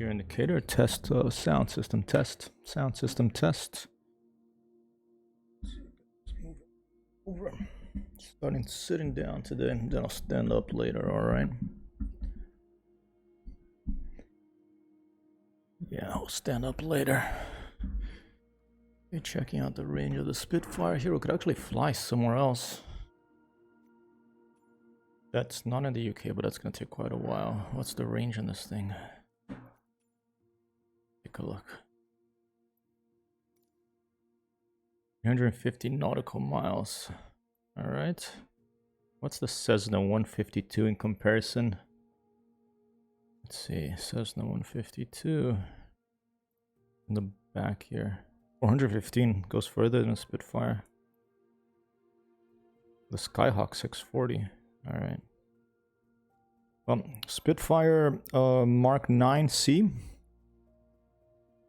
Gear indicator test. Sound system test. Sound system test. Move over. Starting sitting down today, then I'll stand up later. All right. Yeah, I'll stand up later. Okay, checking out the range of the Spitfire here. We could actually fly somewhere else. That's not in the UK, but that's gonna take quite a while. What's the range on this thing? Take a look. 350 nautical miles. All right. What's the Cessna 152 in comparison? Let's see, Cessna 152 in the back here. 415 goes further than a Spitfire. The Skyhawk 640. All right. Spitfire Mark 9C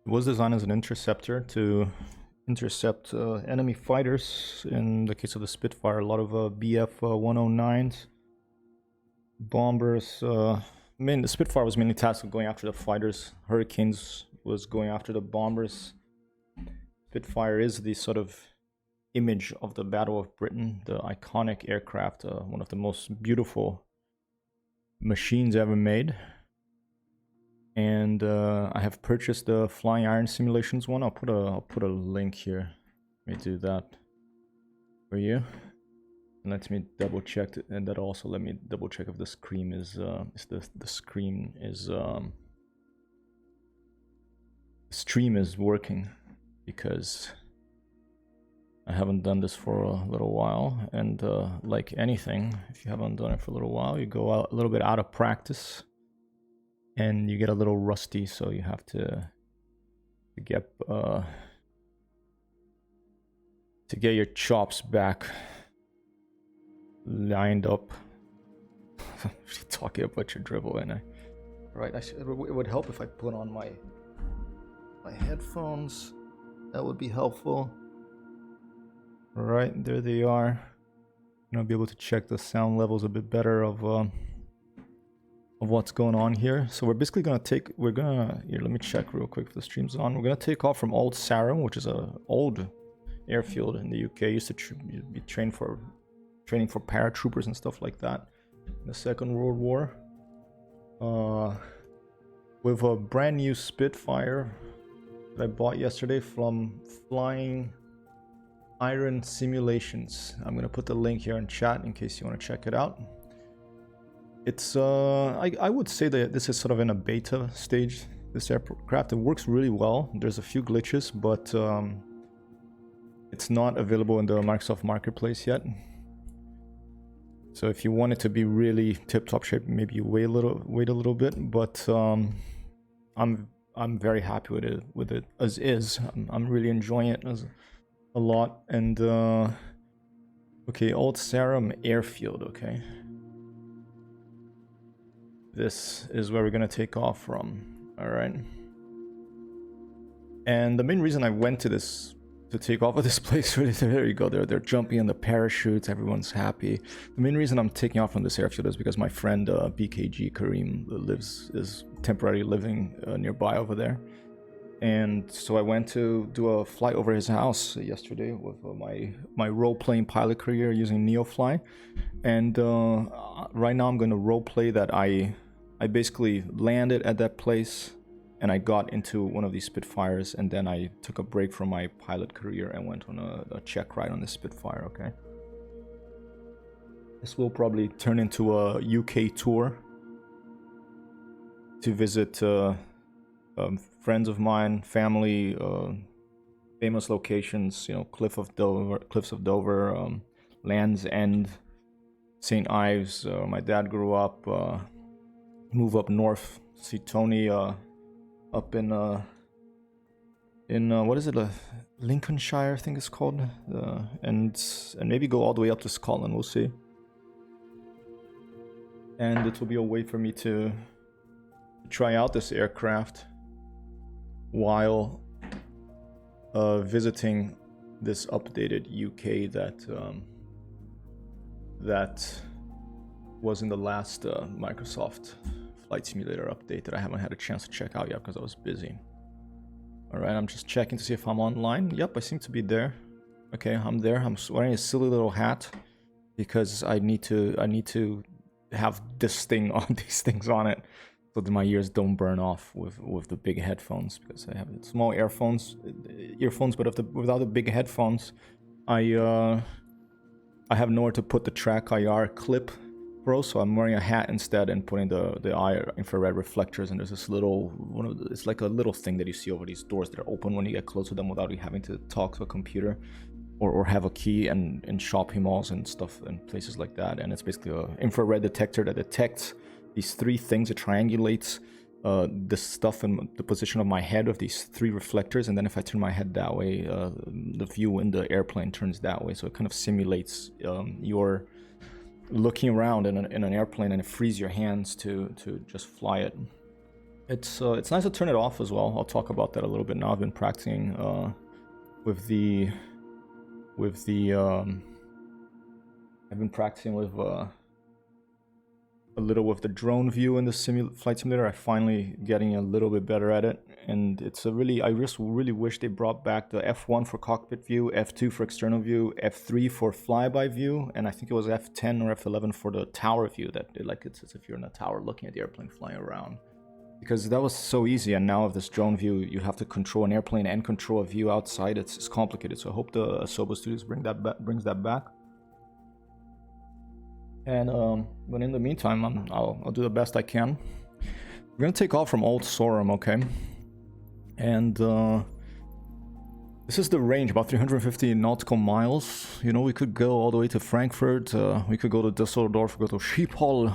was designed as an interceptor to intercept enemy fighters. In the case of the Spitfire, a lot of BF 109s, bombers. The Spitfire was mainly tasked with going after the fighters. Hurricanes was going after the bombers. Spitfire is the sort of image of the Battle of Britain, the iconic aircraft, one of the most beautiful machines ever made. And I have purchased the Flying Iron Simulations one. I'll put a link here. Let me do that for you. And let me double check it, and that also let me double check if the screen is stream is working, because I haven't done this for a little while, and like anything, if you haven't done it for a little while, you go out a little bit out of practice and you get a little rusty, so you have to get your chops back lined up. Talking about your dribble, and right, it would help if I put on my headphones. That would be helpful. Right, there they are. I'll be able to check the sound levels a bit better of what's going on here. So we're basically gonna here, let me check real quick if the stream's on. We're gonna take off from Old Sarum, which is a old airfield in the UK. Used to be training for paratroopers and stuff like that in the Second World War. With a brand new Spitfire that I bought yesterday from Flying Iron Simulations. I'm gonna put the link here in chat in case you want to check it out. It's I would say that this is sort of in a beta stage, this aircraft. It works really well. There's a few glitches, but it's not available in the Microsoft Marketplace yet. So if you want it to be really tip-top shape, maybe you wait a little bit. But I'm very happy with it as is. I'm really enjoying it a lot. And okay, Old Serum Airfield. Okay, this is where we're gonna take off from. All right. And the main reason I went to take off of this place, there you go, they're jumping in the parachutes, everyone's happy. The main reason I'm taking off from this airfield is because my friend BKG Kareem is temporarily living nearby over there. And so I went to do a flight over his house yesterday with my role-playing pilot career using NeoFly. And right now I'm going to role-play that I basically landed at that place, and I got into one of these Spitfires, and then I took a break from my pilot career and went on a check ride on the Spitfire, okay? This will probably turn into a UK tour to visit friends of mine, family, famous locations, you know, Cliffs of Dover, Land's End, St. Ives, my dad grew up, move up north, see Tony, up in what is it, Lincolnshire I think it's called, and maybe go all the way up to Scotland, we'll see. And it will be a way for me to try out this aircraft while visiting this updated UK that was in the last Microsoft flight simulator update that I haven't had a chance to check out yet because I was busy. Alright, I'm just checking to see if I'm online. Yep, I seem to be there. Okay, I'm there. I'm wearing a silly little hat because I need to have this thing on, these things on it, so that my ears don't burn off with the big headphones, because I have small earphones, but without the big headphones, I have nowhere to put the Track IR Clip Pro, so I'm wearing a hat instead and putting the infrared reflectors. And there's this little it's like a little thing that you see over these doors that are open when you get close to them without you having to talk to a computer or have a key, and in shopping malls and stuff and places like that. And it's basically an infrared detector that detects these three things. It triangulates the stuff in the position of my head of these three reflectors, and then if I turn my head that way, the view in the airplane turns that way. So it kind of simulates your looking around in an airplane, and it frees your hands to just fly it. It's nice to turn it off as well. I'll talk about that a little bit now. I've been practicing with the I've been practicing with a little with the drone view in the flight simulator. I'm finally getting a little bit better at it, and it's I just really wish they brought back the F1 for cockpit view, F2 for external view, F3 for flyby view, and I think it was F10 or F11 for the tower view. It's as if you're in a tower looking at the airplane flying around, because that was so easy. And now with this drone view, you have to control an airplane and control a view outside. It's complicated. So I hope the Asobo Studios brings that back. And but in the meantime, I'll do the best I can. We're gonna take off from Old Sorum, okay? And this is the range, about 350 nautical miles. You know, we could go all the way to Frankfurt. We could go to Düsseldorf, go to Schiphol,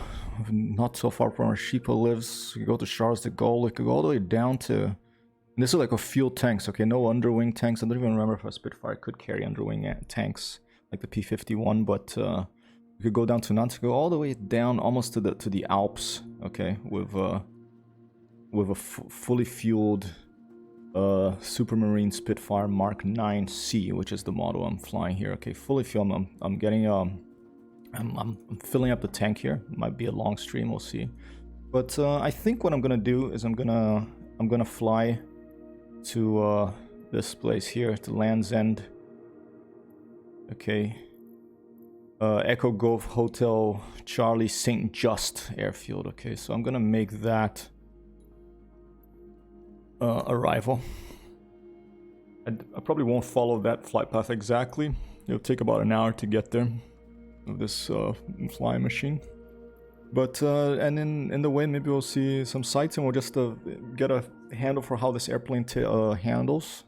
not so far from where Schiphol lives. We could go to Charles de Gaulle. We could go all the way down to... And this is like a fuel tanks, okay? No underwing tanks. I don't even remember if a Spitfire could carry underwing tanks like the P-51, but... we could go down to Nantes, go all the way down almost to the Alps, okay, with a fully fueled Supermarine Spitfire Mark 9C, which is the model I'm flying here. Okay, fully fueled. I'm getting I'm filling up the tank here. It might be a long stream, we'll see. But I think what I'm gonna do is I'm gonna fly to this place here, to Land's End. Okay. Echo Golf Hotel Charlie St. Just Airfield. Okay, so I'm gonna make that arrival. I probably won't follow that flight path exactly. It'll take about an hour to get there with this flying machine. But and in the way, maybe we'll see some sights, and we'll just get a handle for how this airplane handles.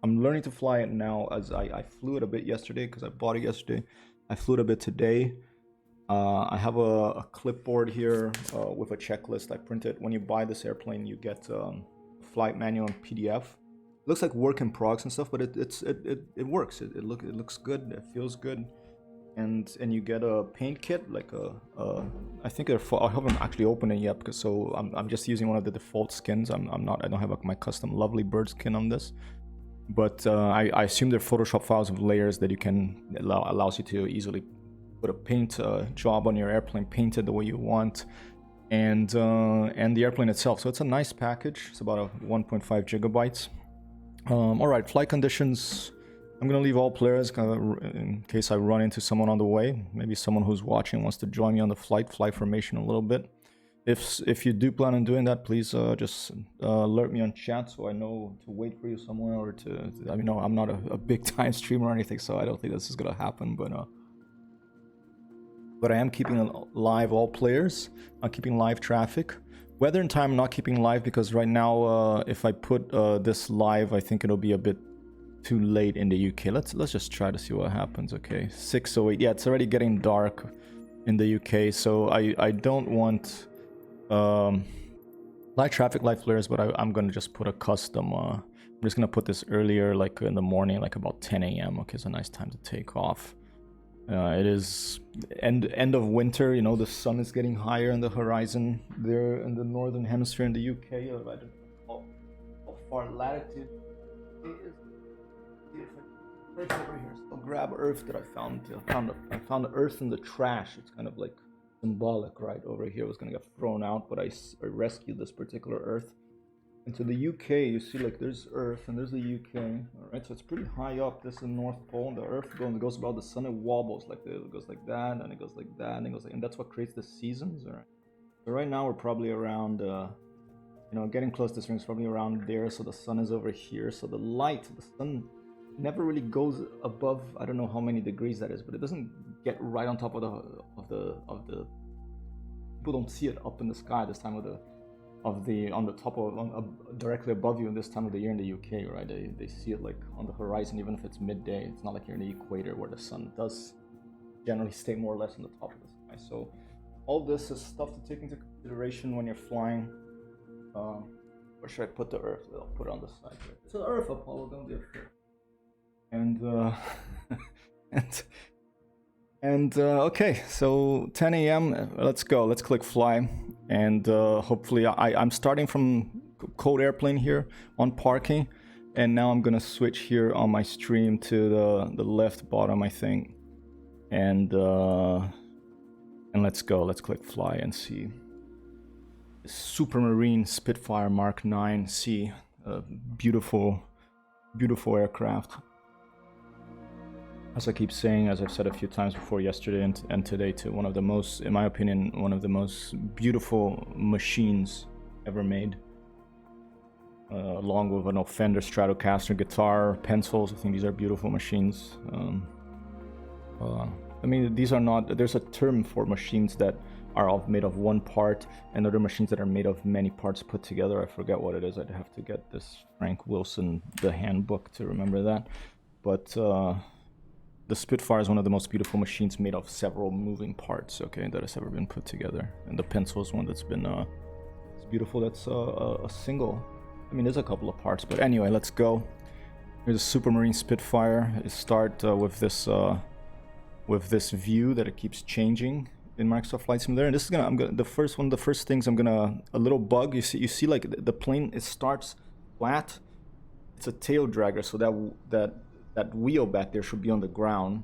I'm learning to fly it now, as I flew it a bit yesterday because I bought it yesterday. I flew it a bit today. I have a clipboard here with a checklist I printed. When you buy this airplane, you get flight manual and PDF. It looks like work in progress and stuff, but it works. It looks good. It feels good. And you get a paint kit, like I think I haven't actually opened it yet, because I'm just using one of the default skins. I don't have my custom Lovely Bird skin on this. But I assume they're Photoshop files of layers that you can allows you to easily put a paint job on your airplane, paint it the way you want, and the airplane itself. So it's a nice package. It's about 1.5 gigabytes. All right, flight conditions. I'm gonna leave all players in case I run into someone on the way. Maybe someone who's watching wants to join me on the flight formation a little bit. If you do plan on doing that, please just alert me on chat so I know to wait for you somewhere, or to... I mean, no, I'm not a big time streamer or anything, so I don't think this is gonna happen. But I am keeping live all players. I'm keeping live traffic. Weather and time I'm not keeping live, because right now if I put this live, I think it'll be a bit too late in the UK. Let's just try to see what happens. Okay, 6:08. Yeah, it's already getting dark in the UK, so I don't want live traffic, live flares, but I'm gonna just put a custom. I'm just gonna put this earlier, like in the morning, like about 10 a.m. Okay, it's a nice time to take off. It is end of winter. You know, the sun is getting higher in the horizon there in the northern hemisphere in the UK. I don't know how far latitude it is. Earth over here. So grab earth that I found. I found earth in the trash. It's kind of like symbolic, right? Over here was gonna get thrown out, but I rescued this particular Earth. And to the UK, you see like there's Earth and there's the UK, all right? So it's pretty high up. This is the North Pole, and the Earth goes about the sun. It wobbles like this. It goes like that, and it goes like that, and it goes like, and that's what creates the seasons, all right? So right now we're probably around, getting close to spring is probably around there. So the sun is over here. So the sun never really goes above, I don't know how many degrees that is, but it doesn't get right on top of the people don't see it up in the sky this time on the top of directly above you in this time of the year in the UK, right? They see it like on the horizon, even if it's midday. It's not like you're in the equator where the sun does generally stay more or less on the top of the sky. So all this is stuff to take into consideration when you're flying. Where should I put the Earth? I'll put it on the side here. It's the Earth, Apollo, don't be afraid. And okay, so 10 a.m. Let's go. Let's click fly, and hopefully I'm starting from code airplane here on parking, and now I'm gonna switch here on my stream to the left bottom, I think, and let's go. Let's click fly and see. Supermarine Spitfire Mark 9C, beautiful aircraft. As I keep saying, as I've said a few times before yesterday and today too, one of the most, in my opinion, one of the most beautiful machines ever made. Along with an Fender Stratocaster guitar, pencils, I think these are beautiful machines. I mean, these are not, there's a term for machines that are made of one part, and other machines that are made of many parts put together. I forget what it is. I'd have to get this Frank Wilson, the handbook, to remember that. But the Spitfire is one of the most beautiful machines made of several moving parts, okay, that has ever been put together. And the pencil is one that's been it's beautiful. That's a single. I mean, there's a couple of parts, but anyway, let's go. Here's a Supermarine Spitfire. It start with this view that it keeps changing in Microsoft Flight Simulator. And this is the first things I'm gonna, a little bug. You see like the plane, it starts flat. It's a tail dragger, so that wheel back there should be on the ground,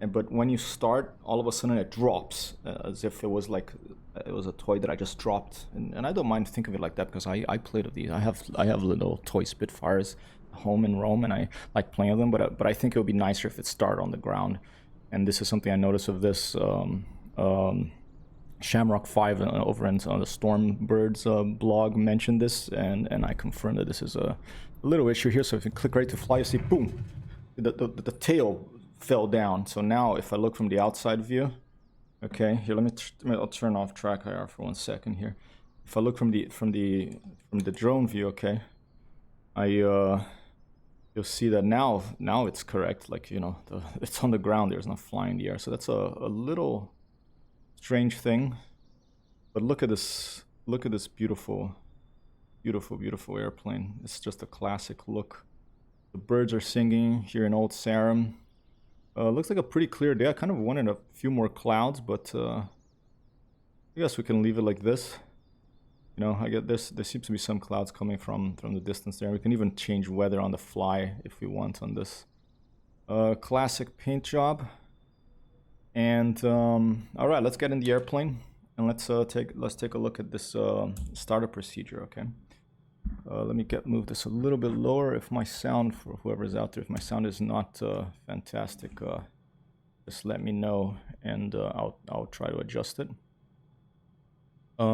but when you start, all of a sudden it drops, as if it was a toy that I just dropped. And I don't mind thinking of it like that, because I played with these. I have little toy Spitfires home in Rome, and I like playing with them. But I think it would be nicer if it started on the ground. And this is something I noticed of this Shamrock 5 over on the Stormbirds blog mentioned this, and I confirmed that this is a little issue here. So if you click right to fly, you see, boom. The tail fell down. So now if I look from the outside view, okay, here I'll turn off track IR for 1 second here. If I look from the drone view, okay, you'll see that now it's correct. Like, it's on the ground. There's not flying in the air. So that's a little strange thing. But look at this beautiful airplane. It's just a classic look. The birds are singing here in Old Sarum. Looks like a pretty clear day. I kind of wanted a few more clouds, but I guess we can leave it like this. I get there seems to be some clouds coming from the distance there. We can even change weather on the fly if we want on this. Classic paint job. And all right, let's get in the airplane and let's take a look at this startup procedure. Okay. Let me move this a little bit lower. If my sound, for whoever's out there, if my sound is not fantastic, just let me know, and I'll try to adjust it.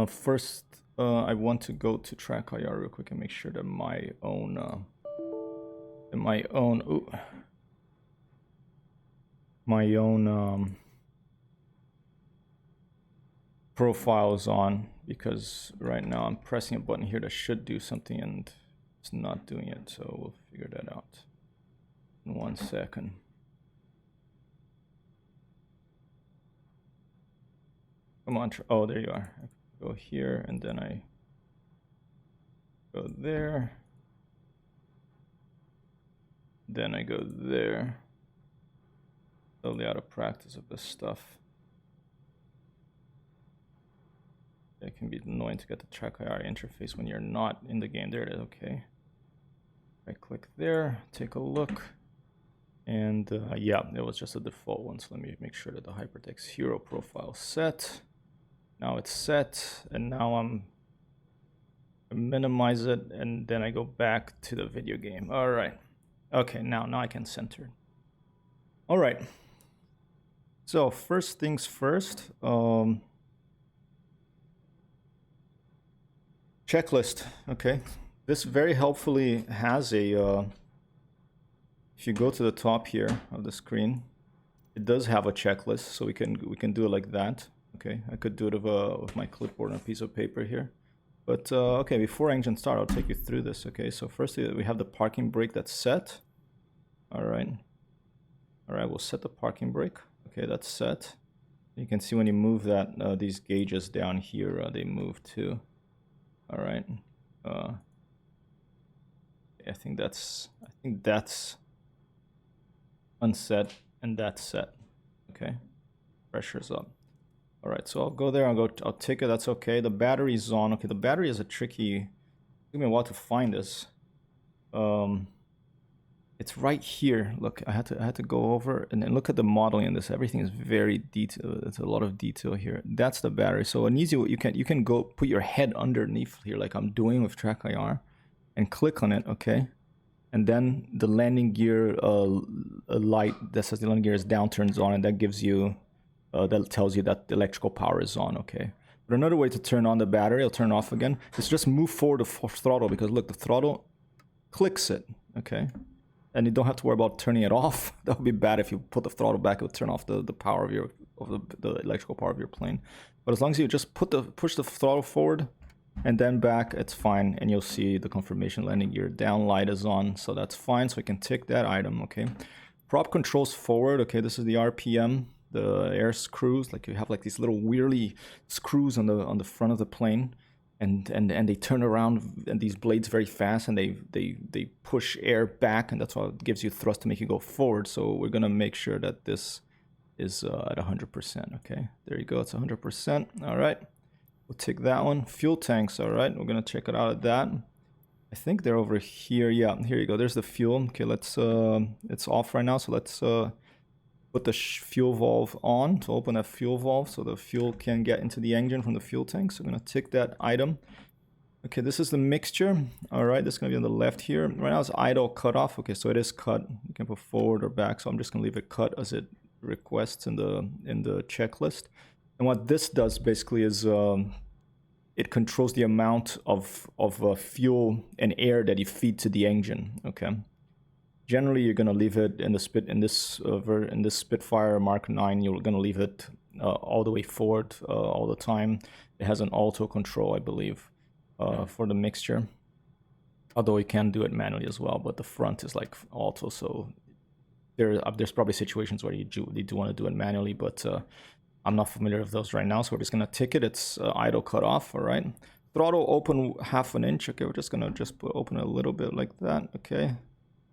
First, I want to go to track IR real quick and make sure that my own profile is on, because right now I'm pressing a button here that should do something and it's not doing it, so we'll figure that out in 1 second. Come on, oh, there you are. I go here and then I go there, then I go there. Totally out of practice of this stuff. It can be annoying to get the track IR interface when you're not in the game. There it is. Okay. I click there, take a look, and yeah, it was just a default one. So let me make sure that the Hypertext Hero profile is set. Now it's set, and now I minimize it, and then I go back to the video game. All right. Okay, now I can center it. All right. So first things first, checklist. Okay, this very helpfully has a. If you go to the top here of the screen, it does have a checklist, so we can do it like that. Okay, I could do it with my clipboard and a piece of paper here. But okay, before engine start, I'll take you through this. Okay, so firstly, we have the parking brake that's set. All right, we'll set the parking brake. Okay, that's set. You can see when you move that, these gauges down here, they move too. All right. I think that's unset, and that's set. Okay, pressure's up. All right, so I'll go there. I'll tick it. That's okay. The battery's on. Okay, the battery is a tricky. It took me a while to find this. It's right here. Look, I had to go over and look at the modeling in this. Everything is very detailed. It's a lot of detail here. That's the battery. So an easy way, you can go put your head underneath here, like I'm doing with Track IR, and click on it. Okay, and then the landing gear light that says the landing gear is down turns on, and that gives you that tells you that the electrical power is on. Okay. But another way to turn on the battery, I'll turn off again, is just move forward the throttle, because look, the throttle clicks it. Okay. And you don't have to worry about turning it off. That would be bad if you put the throttle back. It would turn off the power of the electrical power of your plane. But as long as you just push the throttle forward and then back, it's fine. And you'll see the confirmation landing gear down light is on, so that's fine. So we can tick that item. Okay. Prop controls forward. Okay, this is the RPM, the air screws. Like you have like these little wheelie screws on the front of the plane. And they turn around, and these blades very fast, and they push air back, and that's why it gives you thrust to make you go forward. So we're gonna make sure that this is at 100%. Okay, there you go. It's 100%. All right, we'll tick that one. Fuel tanks. All right, we're gonna check it out at that. I think they're over here. Yeah, here you go. There's the fuel. Okay, let's it's off right now. So let's put the fuel valve on to open that fuel valve so the fuel can get into the engine from the fuel tank. So I'm going to tick that item. Okay, this is the mixture. All right, this is going to be on the left here. Right now it's idle cut off. Okay, so it is cut. You can put forward or back. So I'm just going to leave it cut as it requests in the checklist. And what this does basically is it controls the amount of fuel and air that you feed to the engine. Okay. Generally, you're gonna leave it in this Spitfire Mark 9. You're gonna leave it all the way forward all the time. It has an auto control, I believe, for the mixture. Although you can do it manually as well, but the front is like auto. So there's probably situations where you do want to do it manually, but I'm not familiar with those right now. So we're just gonna tick it. It's idle cut off. All right. Throttle open 1/2 inch. Okay, we're just gonna open it a little bit like that. Okay.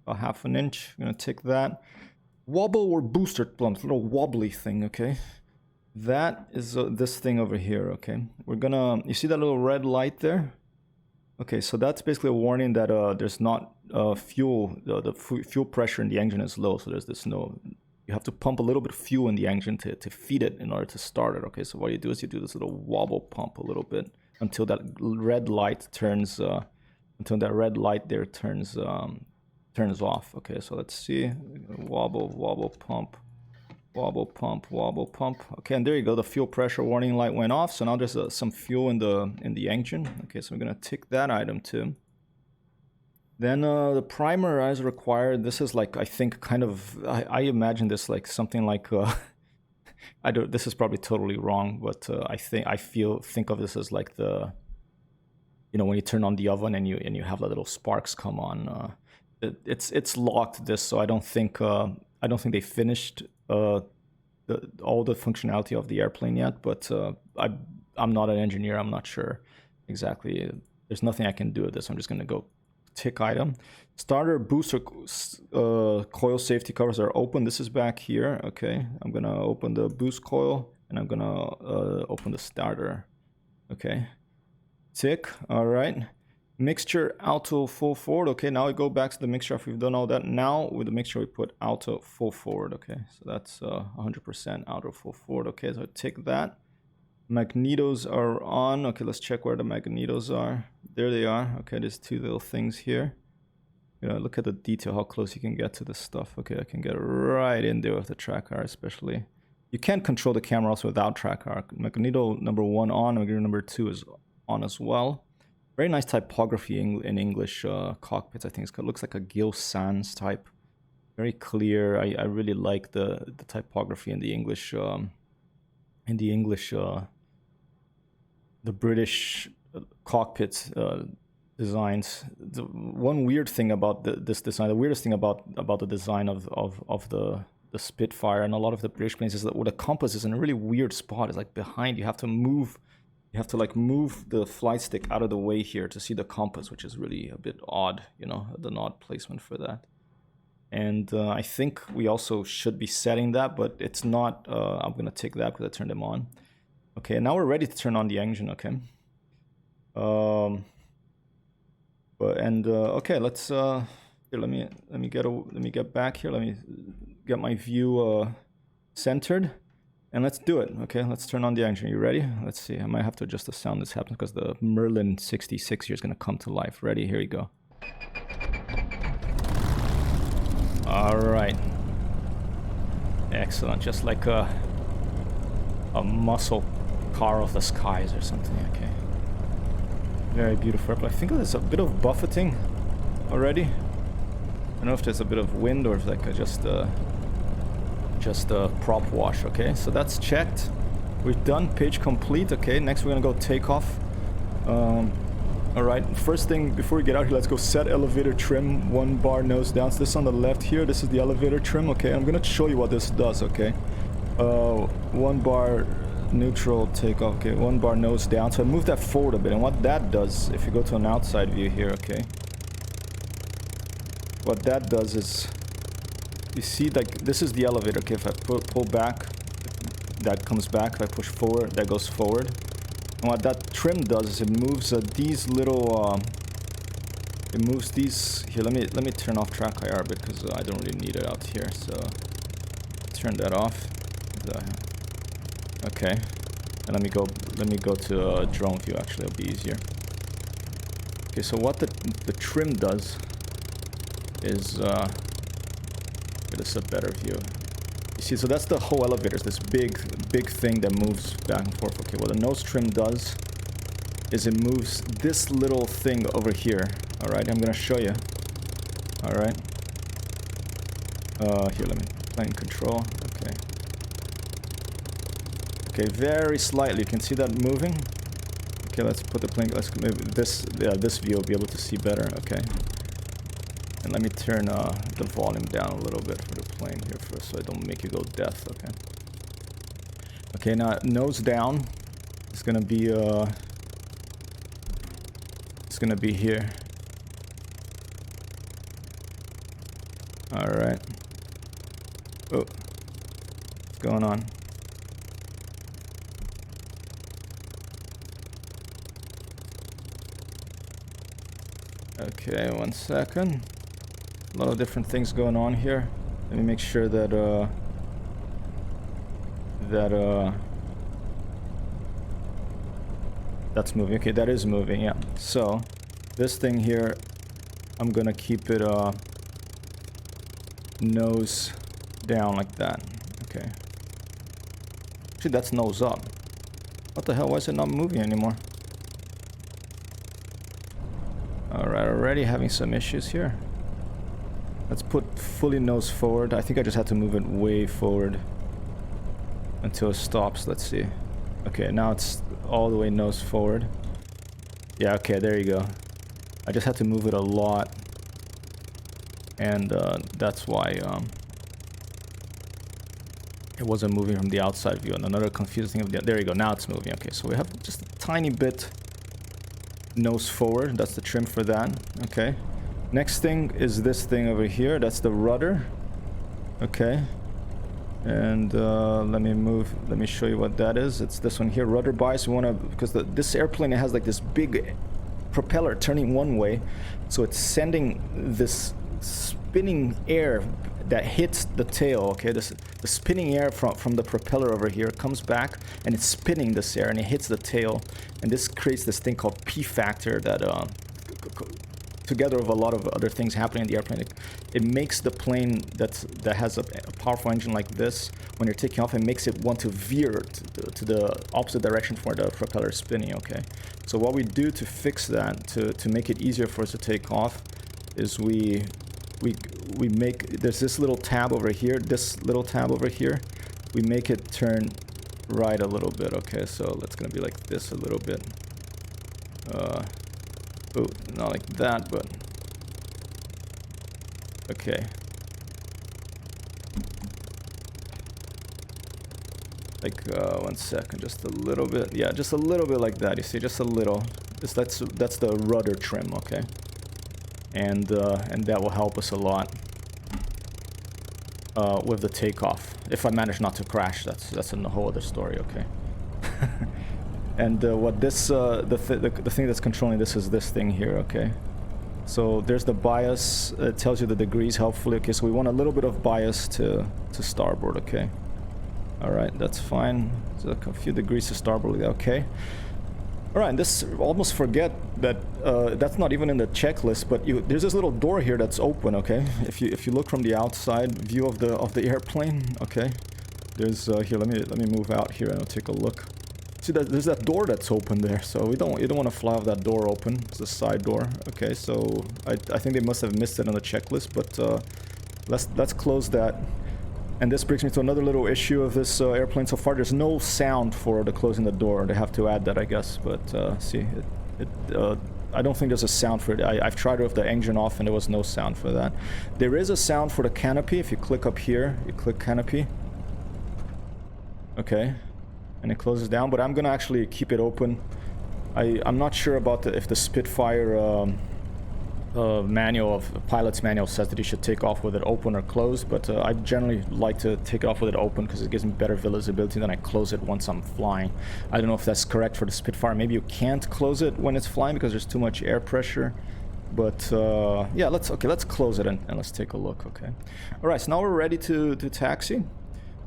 A 1/2 inch. I'm gonna tick that. Wobble or booster plumps, little wobbly thing. Okay, that is this thing over here. Okay, we're gonna. You see that little red light there? Okay, so that's basically a warning that there's not fuel. The fuel pressure in the engine is low, so there's this no. You have to pump a little bit of fuel in the engine to feed it in order to start it. Okay, so what you do is you do this little wobble pump a little bit until that red light turns. Until that red light there turns off. Okay, so let's see. Wobble pump. Okay, and there you go. The fuel pressure warning light went off. So now there's some fuel in the engine. Okay, so we're gonna tick that item too. Then the primer as required. This is like, I think, kind of. I imagine this like something like. I don't. This is probably totally wrong, but I think of this as like the. You know, when you turn on the oven and you have the little sparks come on. It's locked this, so I don't think they finished all the functionality of the airplane yet. But I'm not an engineer. I'm not sure exactly. There's nothing I can do with this. I'm just gonna go tick item. Starter booster coil safety covers are open. This is back here. Okay, I'm gonna open the boost coil and I'm gonna open the starter. Okay, tick. All right. Mixture auto full forward. Okay, now we go back to the mixture after we've done all that. Now with the mixture we put auto full forward. Okay, so that's 100% auto full forward. Okay, so tick that. Magnetos are on. Okay, let's check where the magnetos are. There they are. Okay, there's two little things here. You know, look at the detail, how close you can get to this stuff. Okay, I can get right in there with the track arc, especially. You can't control the camera also without track arc. Magneto number 1 on, Magneto number 2 is on as well. Very nice typography in English cockpits. I think it looks like a Gil Sans type. Very clear. I really like the typography in the English the British cockpit designs. The one weird thing about this design, the weirdest thing about the design of the Spitfire and a lot of the British planes is that the compass is in a really weird spot. It's like behind. You have to like move the flight stick out of the way here to see the compass, which is really a bit odd, you know, an odd placement for that. And I think we also should be setting that, but it's not. I'm gonna take that because I turned them on. Okay, now we're ready to turn on the engine. Okay. Okay, let's here, let me get back here. Let me get my view centered, and let's do it. Okay, let's turn on the engine. You ready? Let's see. I might have to adjust the sound. This happens because the Merlin 66 here is gonna come to life. Ready? Here you go. All right. Excellent. Just like a muscle car of the skies or something. Okay. Very beautiful. But I think there's a bit of buffeting already. I don't know if there's a bit of wind or if like just a prop wash. Okay, so that's checked. We've done page complete. Okay, next we're gonna go take off. All right, first thing before we get out here, let's go set elevator trim, 1 bar nose down. So this on the left here, this is the elevator trim. Okay, I'm gonna show you what this does. Okay, 1 bar neutral takeoff. Okay, 1 bar nose down. So I move that forward a bit, and what that does, if you go to an outside view here, okay, what that does is, you see, like, this is the elevator. Okay, if I pull back, that comes back. If I push forward, that goes forward. And what that trim does is it moves these little it moves these here. Let me turn off track IR because I don't really need it out here, so turn that off. Okay, and let me go to drone view. Actually, it'll be easier. Okay, so what the trim does is this is a better view. You see, so that's the whole elevator. It's this big thing that moves back and forth. Okay, what the nose trim does is it moves this little thing over here. All right, I'm gonna show you. All right. Here, let me plane control. Okay. Okay, very slightly. You can see that moving. Okay, let's put the plane. Let's maybe this view will be able to see better. Okay. And let me turn the volume down a little bit for the plane here first, so I don't make you go deaf. Okay. Okay, now nose down. It's gonna be here. All right. Oh, what's going on? Okay, 1 second. A lot of different things going on here. Let me make sure that that's moving. Okay, that is moving. Yeah. So this thing here, I'm gonna keep it nose down like that. Okay. Actually, that's nose up. What the hell? Why is it not moving anymore? Alright, already having some issues here. Let's put fully nose forward. I think I just had to move it way forward until it stops. Let's see. Okay, now it's all the way nose forward. Yeah, okay, there you go. I just had to move it a lot. And that's why it wasn't moving from the outside view. And another confusing thing, there you go, now it's moving. Okay, so we have just a tiny bit nose forward. That's the trim for that. Okay, next thing is this thing over here. That's the rudder. Okay, and let me show you what that is. It's this one here, rudder bias. We want to, because this airplane, it has like this big propeller turning one way, so it's sending this spinning air that hits the tail, okay? The spinning air from the propeller over here comes back and it's spinning this air and it hits the tail, and this creates this thing called P factor that together with a lot of other things happening in the airplane, it makes the plane that has a powerful engine like this, when you're taking off, it makes it want to veer to the opposite direction for the propeller spinning, okay? So what we do to fix that, to make it easier for us to take off, is we make, there's this little tab over here, we make it turn right a little bit, okay? So it's gonna be like this a little bit. Oh, not like that, but okay. Like 1 second, just a little bit. Yeah, just a little bit like that. You see, just a little. That's the rudder trim, okay? And that will help us a lot with the takeoff. If I manage not to crash, that's a whole other story, okay? And what this, the thing that's controlling this is this thing here, okay? So there's the bias. It tells you the degrees, helpfully. Okay, so we want a little bit of bias to starboard, okay? All right, that's fine. So a few degrees to starboard, okay? All right, this, almost forget that that's not even in the checklist, but there's this little door here that's open, okay? If you look from the outside view of the airplane, okay? There's here. Let me move out here and I'll take a look. See that there's that door that's open there, so you don't want to fly with that door open. It's a side door. Okay, so I think they must have missed it on the checklist, but let's close that. And this brings me to another little issue of this airplane so far. There's no sound for the closing the door. They have to add that, I guess. But see, I don't think there's a sound for it. I've tried it with the engine off and there was no sound for that. There is a sound for the canopy. If you click up here, you click canopy. Okay. And it closes down, but I'm gonna actually keep it open. I'm not sure about if the Spitfire pilot's manual says that you should take off with it open or closed, but I generally like to take it off with it open because it gives me better visibility than I close it once I'm flying. I don't know if that's correct for the Spitfire. Maybe you can't close it when it's flying because there's too much air pressure. But yeah, let's close it and let's take a look. Okay. All right, so now we're ready to taxi.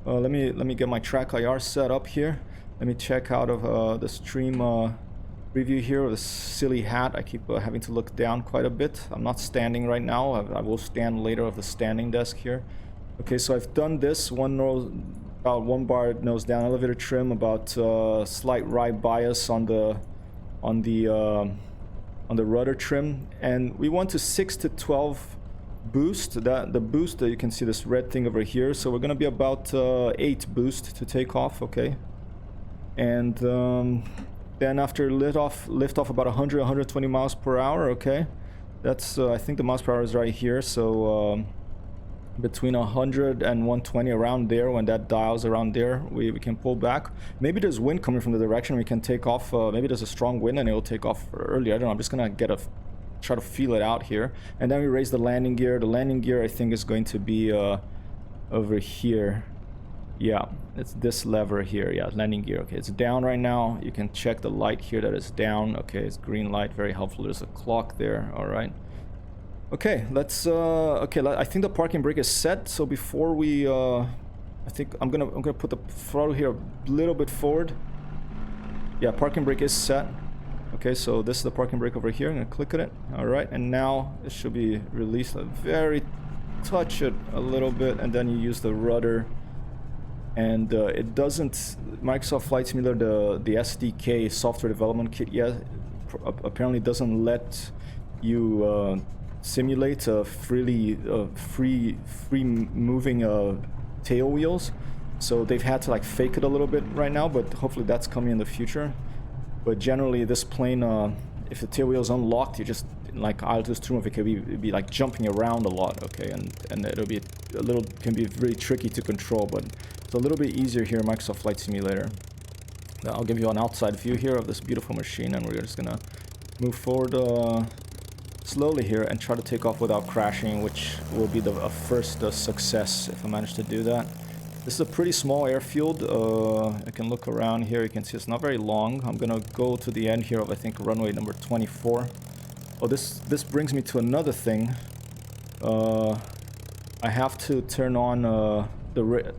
Let me get my track IR set up here. Let me check out of the stream review here with this silly hat. I keep having to look down quite a bit. I'm not standing right now. I will stand later of the standing desk here. Okay, so I've done this about 1 bar nose down elevator trim, about slight right bias on the rudder trim, and we want to 6 to 12 boost. The boost, you can see this red thing over here, so we're gonna be about 8 boost to take off, okay? And then after lift off about 120 miles per hour, okay? That's I think the miles per hour is right here, so between 100 and 120, around there, when that dials around there, we can pull back. Maybe there's wind coming from the direction, we can take off. Maybe there's a strong wind and it will take off earlier. I don't know, I'm just gonna try to feel it out here. And then we raise the landing gear. The landing gear I think is going to be over here. Yeah, it's this lever here. Yeah, landing gear. Okay, it's down right now. You can check the light here that it's down. Okay, it's green light, very helpful. There's a clock there. All right. Okay, let's okay, I think the parking brake is set. So before we I think I'm gonna put the throttle here a little bit forward. Yeah, parking brake is set. Okay, so this is the parking brake over here. I'm gonna click on it. All right, and now it should be released. Touch it a little bit, and then you use the rudder. And it doesn't. Microsoft Flight Simulator, the SDK software development kit, apparently doesn't let you simulate free moving tail wheels. So they've had to like fake it a little bit right now, but hopefully that's coming in the future. But generally, this plane, if the tail wheel is unlocked, you just, like Aileron Trim, it could be like jumping around a lot, okay, and it'll be can be really tricky to control, but it's a little bit easier here in Microsoft Flight Simulator. Now I'll give you an outside view here of this beautiful machine, and we're just gonna move forward slowly here and try to take off without crashing, which will be the first success if I manage to do that. This is a pretty small airfield. I can look around here. You can see it's not very long. I'm gonna go to the end here of, I think, runway number 24. Oh, this brings me to another thing. I have to turn on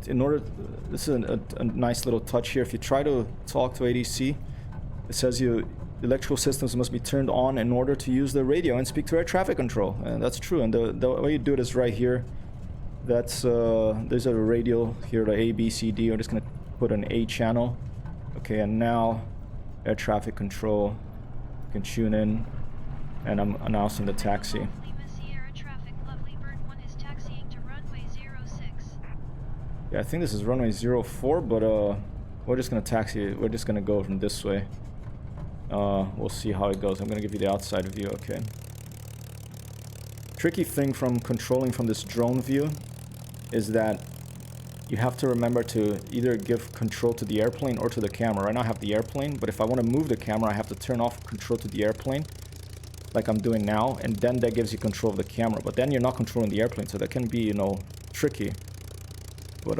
in order. This is a nice little touch here. If you try to talk to ADC, it says the electrical systems must be turned on in order to use the radio and speak to air traffic control, and that's true. And the way you do it is right here. That's there's a radio here, the A, B, C, D. I'm just gonna put an A channel. Okay, and now air traffic control. You can tune in, and I'm announcing the taxi. Yeah, I think this is runway 04, but we're just gonna taxi. We're just gonna go from this way. We'll see how it goes. I'm gonna give you the outside view. Okay. Tricky thing from controlling from this drone view is that you have to remember to either give control to the airplane or to the camera. Right now I have the airplane, but if I want to move the camera, I have to turn off control to the airplane, like I'm doing now, and then that gives you control of the camera. But then you're not controlling the airplane, so that can be, you know, tricky. But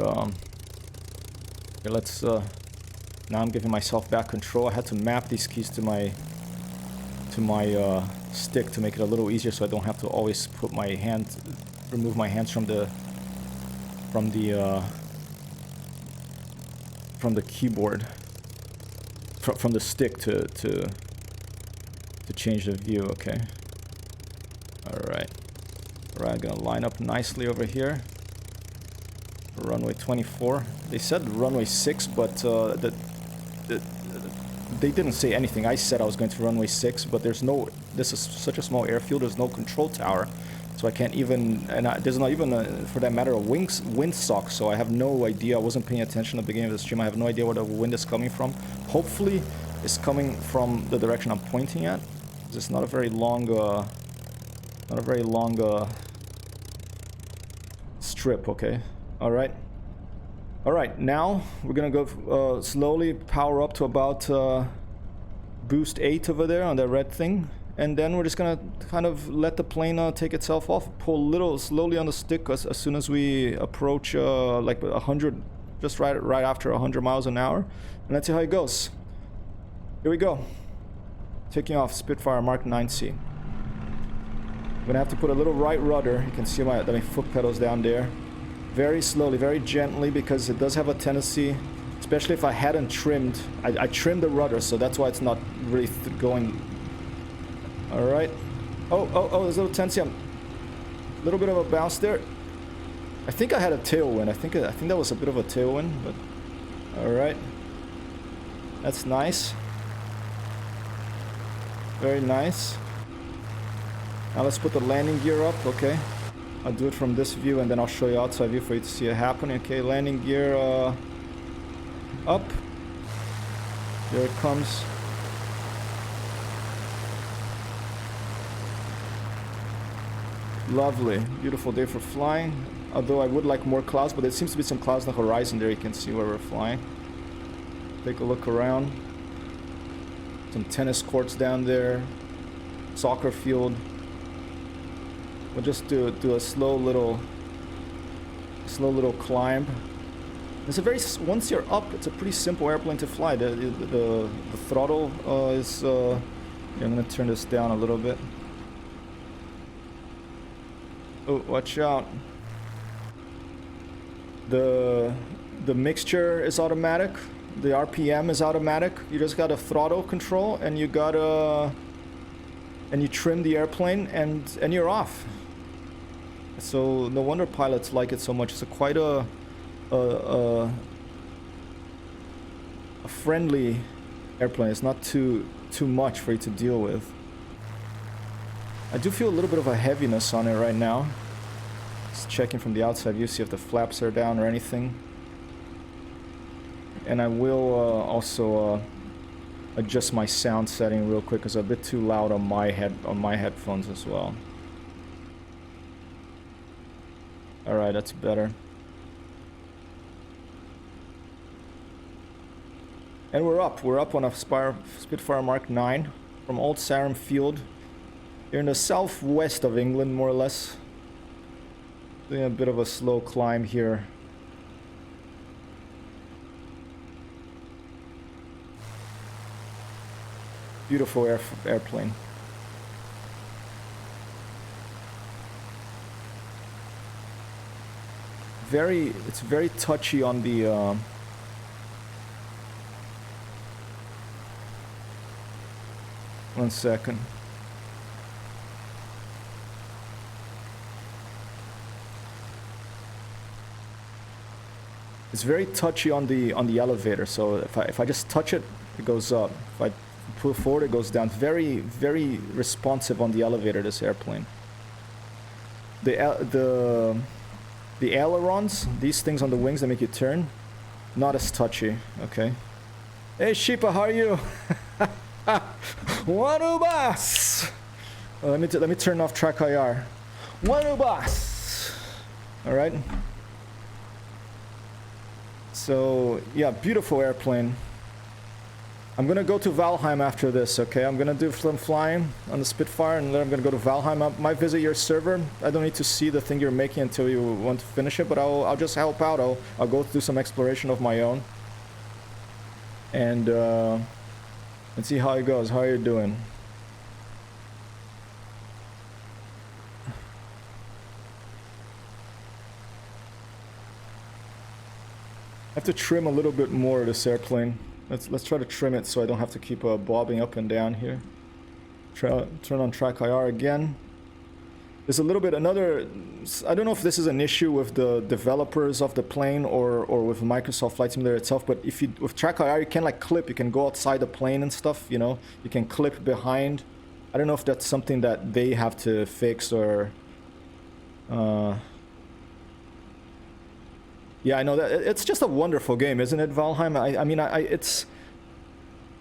here, let's now I'm giving myself back control. I had to map these keys to my stick to make it a little easier, so I don't have to always put my hand, remove my hands from the keyboard, from the stick to change the view. Okay. All right. I'm gonna line up nicely over here. Runway 24. They said runway 6, but they didn't say anything. I said I was going to runway 6, but there's no. This is such a small airfield. There's no control tower, so I can't even. And there's not even, for that matter, a windsock. So I have no idea. I wasn't paying attention at the beginning of the stream. I have no idea where the wind is coming from. Hopefully, it's coming from the direction I'm pointing at. It's not a very long, strip. Okay. All right. Now we're gonna go slowly power up to about boost 8 over there on that red thing, and then we're just gonna kind of let the plane take itself off. Pull a little slowly on the stick as soon as we approach like 100, just right after 100 miles an hour, and let's see how it goes. Here we go. Taking off, Spitfire Mark 9C. I'm gonna have to put a little right rudder. You can see my foot pedals down there. Very slowly, very gently, because it does have a tendency, especially if I hadn't trimmed. I trimmed the rudder, so that's why it's not really going. All right. Oh, there's a little tendency. A little bit of a bounce there. I think I had a tailwind. I think that was a bit of a tailwind, but all right. That's nice. Very nice. Now let's put the landing gear up. Okay. I'll do it from this view, and then I'll show you outside view for you to see it happening. Okay, landing gear up. There it comes. Lovely. Beautiful day for flying. Although I would like more clouds, but there seems to be some clouds on the horizon there. You can see where we're flying. Take a look around. Some tennis courts down there. Soccer field. We'll just do a slow little climb. It's a very, once you're up, it's a pretty simple airplane to fly. The throttle is. Yeah, I'm gonna turn this down a little bit. Oh, watch out! The mixture is automatic. The RPM is automatic. You just got a throttle control, and you got and you trim the airplane, and you're off. So no wonder pilots like it so much. It's quite a friendly airplane. It's not too much for you to deal with. I do feel a little bit of a heaviness on it right now. Just checking from the outside view, see if the flaps are down or anything. And I will also adjust my sound setting real quick, because it's a bit too loud on my headphones as well. All right, that's better. And we're up on a Spitfire Mark 9 from Old Serum Field. You're in the southwest of England, more or less. Doing a bit of a slow climb here. Beautiful airplane. very touchy on the one second. It's very touchy on the elevator, so if I just touch it, it goes up. If I pull forward, it goes down. Very, very responsive on the elevator, this airplane. The ailerons, these things on the wings that make you turn, not as touchy. Okay. Hey Sheepa, how are you? Wanubas! Let me turn off track IR. Wanubas! All right. So yeah, beautiful airplane. I'm gonna go to Valheim after this, okay? I'm gonna do some flying on the Spitfire, and then I'm gonna go to Valheim. I might visit your server. I don't need to see the thing you're making until you want to finish it, but I'll just help out. I'll go do some exploration of my own, and see how it goes. How are you doing? I have to trim a little bit more of this airplane. Let's try to trim it so I don't have to keep bobbing up and down here. Turn on track IR again. There's a little bit another. I don't know if this is an issue with the developers of the plane or with Microsoft Flight Simulator itself. But if you with track IR, you can like clip. You can go outside the plane and stuff. You know, you can clip behind. I don't know if that's something that they have to fix or. Yeah, I know that it's just a wonderful game, isn't it, Valheim? I mean,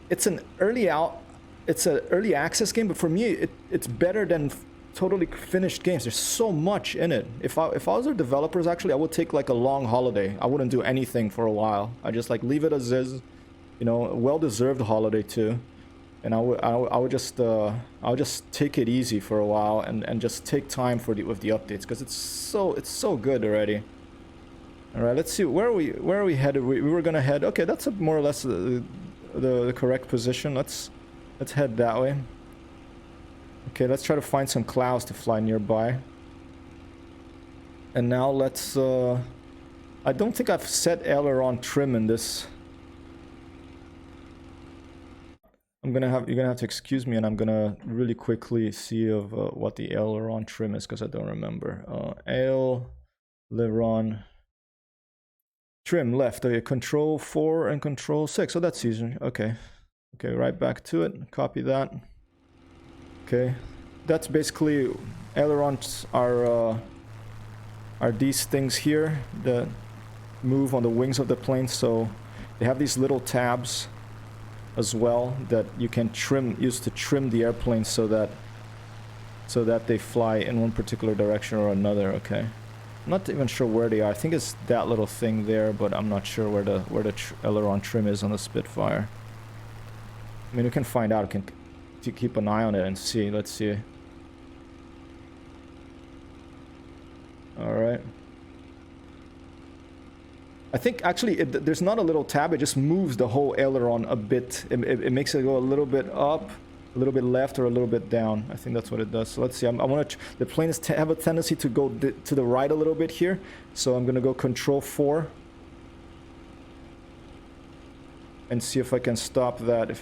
it's an early access game, but for me, it's better than totally finished games. There's so much in it. If I was their developers, actually, I would take like a long holiday. I wouldn't do anything for a while. I just like leave it as is, you know, a well-deserved holiday too. And I would just take it easy for a while and just take time with the updates because it's so good already. All right, let's see where are we headed. We were gonna head. Okay, that's more or less the correct position. Let's head that way. Okay, let's try to find some clouds to fly nearby. And now let's. I don't think I've set aileron trim in this. You're gonna have to excuse me, and I'm gonna really quickly see of what the aileron trim is because I don't remember. Aileron. Trim left. Okay, control 4 and control 6. So that's easy. Okay. Okay, right back to it. Copy that. Okay. That's basically ailerons are these things here that move on the wings of the plane. So they have these little tabs as well that you can use to trim the airplane so that they fly in one particular direction or another. Okay. I'm not even sure where they are. I think it's that little thing there, but I'm not sure where the aileron trim is on the Spitfire. I mean, we can find out. We can keep an eye on it and see. Let's see. All right. I think actually there's not a little tab. It just moves the whole aileron a bit. It makes it go a little bit up, a little bit left, or a little bit down. I think that's what it does. So let's see. I want to. The planes have a tendency to go to the right a little bit here. So I'm gonna go control 4 and see if I can stop that.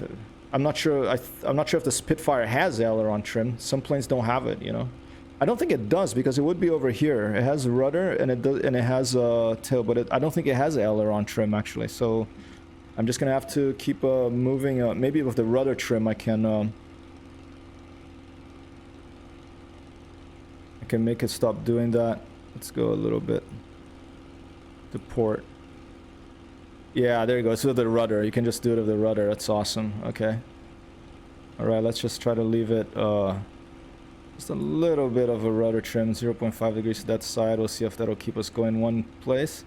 I'm not sure. I'm not sure if the Spitfire has aileron trim. Some planes don't have it. You know. I don't think it does because it would be over here. It has rudder and it has a tail, but I don't think it has aileron trim actually. So. I'm just gonna have to keep moving. Maybe with the rudder trim, I can make it stop doing that. Let's go a little bit to port. Yeah, there you go. It's with the rudder. You can just do it with the rudder. That's awesome. Okay. All right. Let's just try to leave it just a little bit of a rudder trim, 0.5 degrees to that side. We'll see if that'll keep us going one place.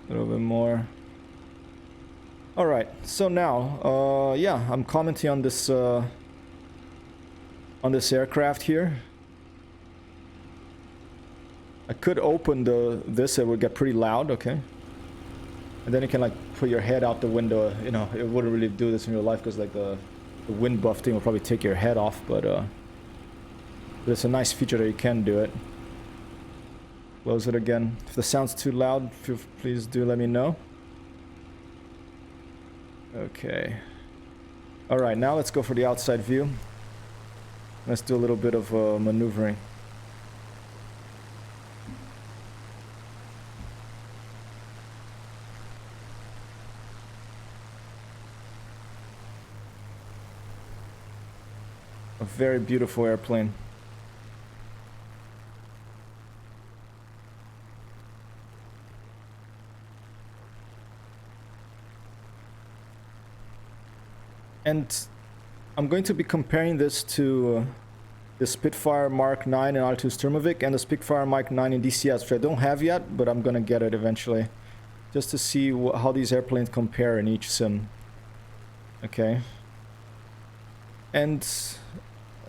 A little bit more. All right, so now, yeah, I'm commenting on this aircraft here. I could open this; it would get pretty loud. Okay, and then you can like put your head out the window. You know, it wouldn't really do this in real life because like the wind buff thing will probably take your head off. But it's a nice feature that you can do it. Close it again. If the sound's too loud, please do let me know. Okay. Alright, now let's go for the outside view. Let's do a little bit of maneuvering. A very beautiful airplane. And I'm going to be comparing this to the Spitfire Mark 9 in R2 Sturmovik and the Spitfire Mark 9 in DCS, which I don't have yet, but I'm going to get it eventually. Just to see how these airplanes compare in each sim. Okay. And,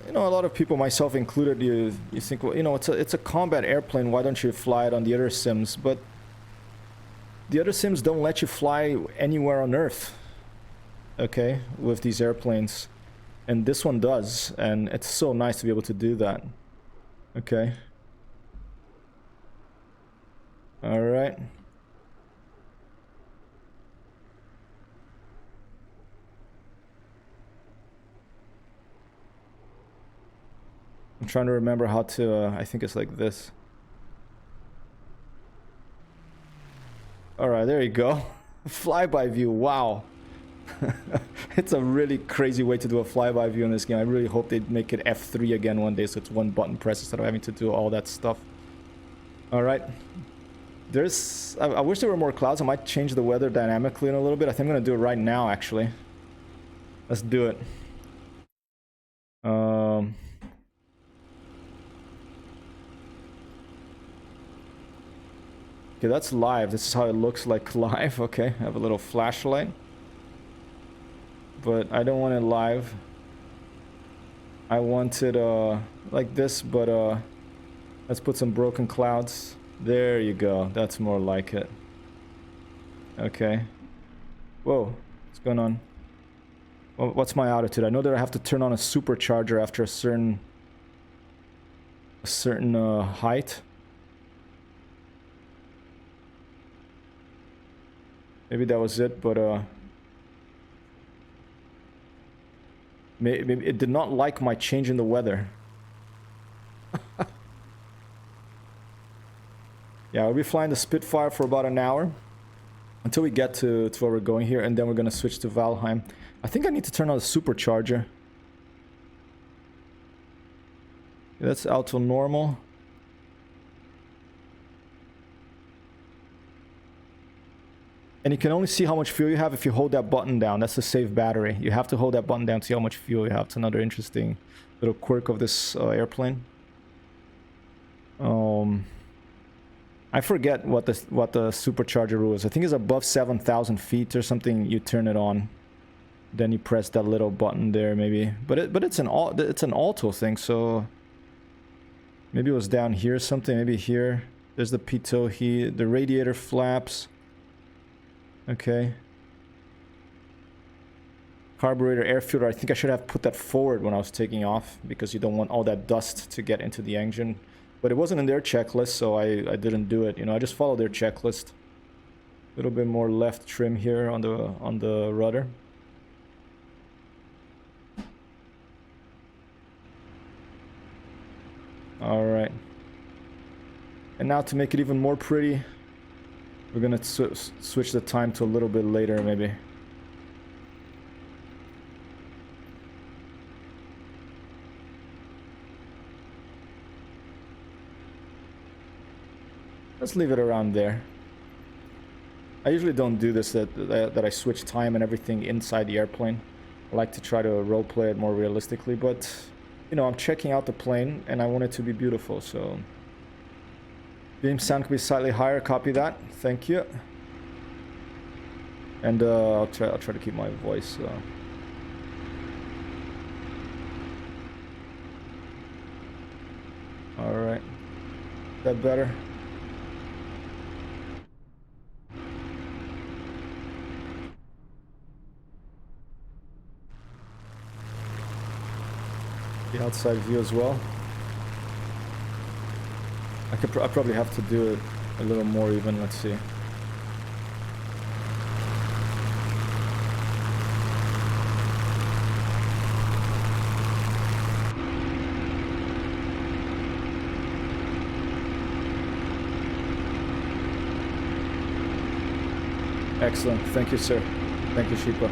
you know, a lot of people, myself included, you think, well, you know, it's a combat airplane, why don't you fly it on the other sims? But the other sims don't let you fly anywhere on Earth. Okay, with these airplanes, and this one does, and it's so nice to be able to do that. Okay. All right. I'm trying to remember how to, I think it's like this. All right, there you go. Flyby view, wow. It's a really crazy way to do a flyby view in this game. I really hope they make it F3 again one day, so it's one button press instead of having to do all that stuff. Alright. I wish there were more clouds. I might change the weather dynamically in a little bit. I think I'm going to do it right now, actually. Let's do it. Okay, that's live. This is how it looks like live. Okay, I have a little flashlight. But I don't want it live. I want it like this, but let's put some broken clouds. There you go. That's more like it. Okay. Whoa, what's going on? Well, what's my altitude? I know that I have to turn on a supercharger after a certain height. Maybe that was it, but maybe it did not like my change in the weather. Yeah, we'll be flying the Spitfire for about an hour until we get to where we're going here, and then we're going to switch to Valheim. I think I need to turn on the supercharger. Yeah, that's auto normal. And you can only see how much fuel you have if you hold that button down. That's the save battery. You have to hold that button down to see how much fuel you have. It's another interesting little quirk of this airplane. I forget what the supercharger rule is. I think it's above 7,000 feet or something. You turn it on, then you press that little button there, maybe. But it's an auto thing, so maybe it was down here or something. Maybe here. There's the pitot here. The radiator flaps. Okay. Carburetor air filter. I think I should have put that forward when I was taking off, because you don't want all that dust to get into the engine. But it wasn't in their checklist, so I didn't do it. You know, I just followed their checklist. A little bit more left trim here on the rudder. All right. And now to make it even more pretty, we're gonna switch the time to a little bit later, maybe. Let's leave it around there. I usually don't do this, that I switch time and everything inside the airplane. I like to try to roleplay it more realistically, but, you know, I'm checking out the plane and I want it to be beautiful, so... Beam sound could be slightly higher, copy that, thank you. And I'll try to keep my voice... Alright. Is that better? The outside view as well. I probably have to do it a little more even. Let's see. Excellent. Thank you, sir. Thank you, Sheepa.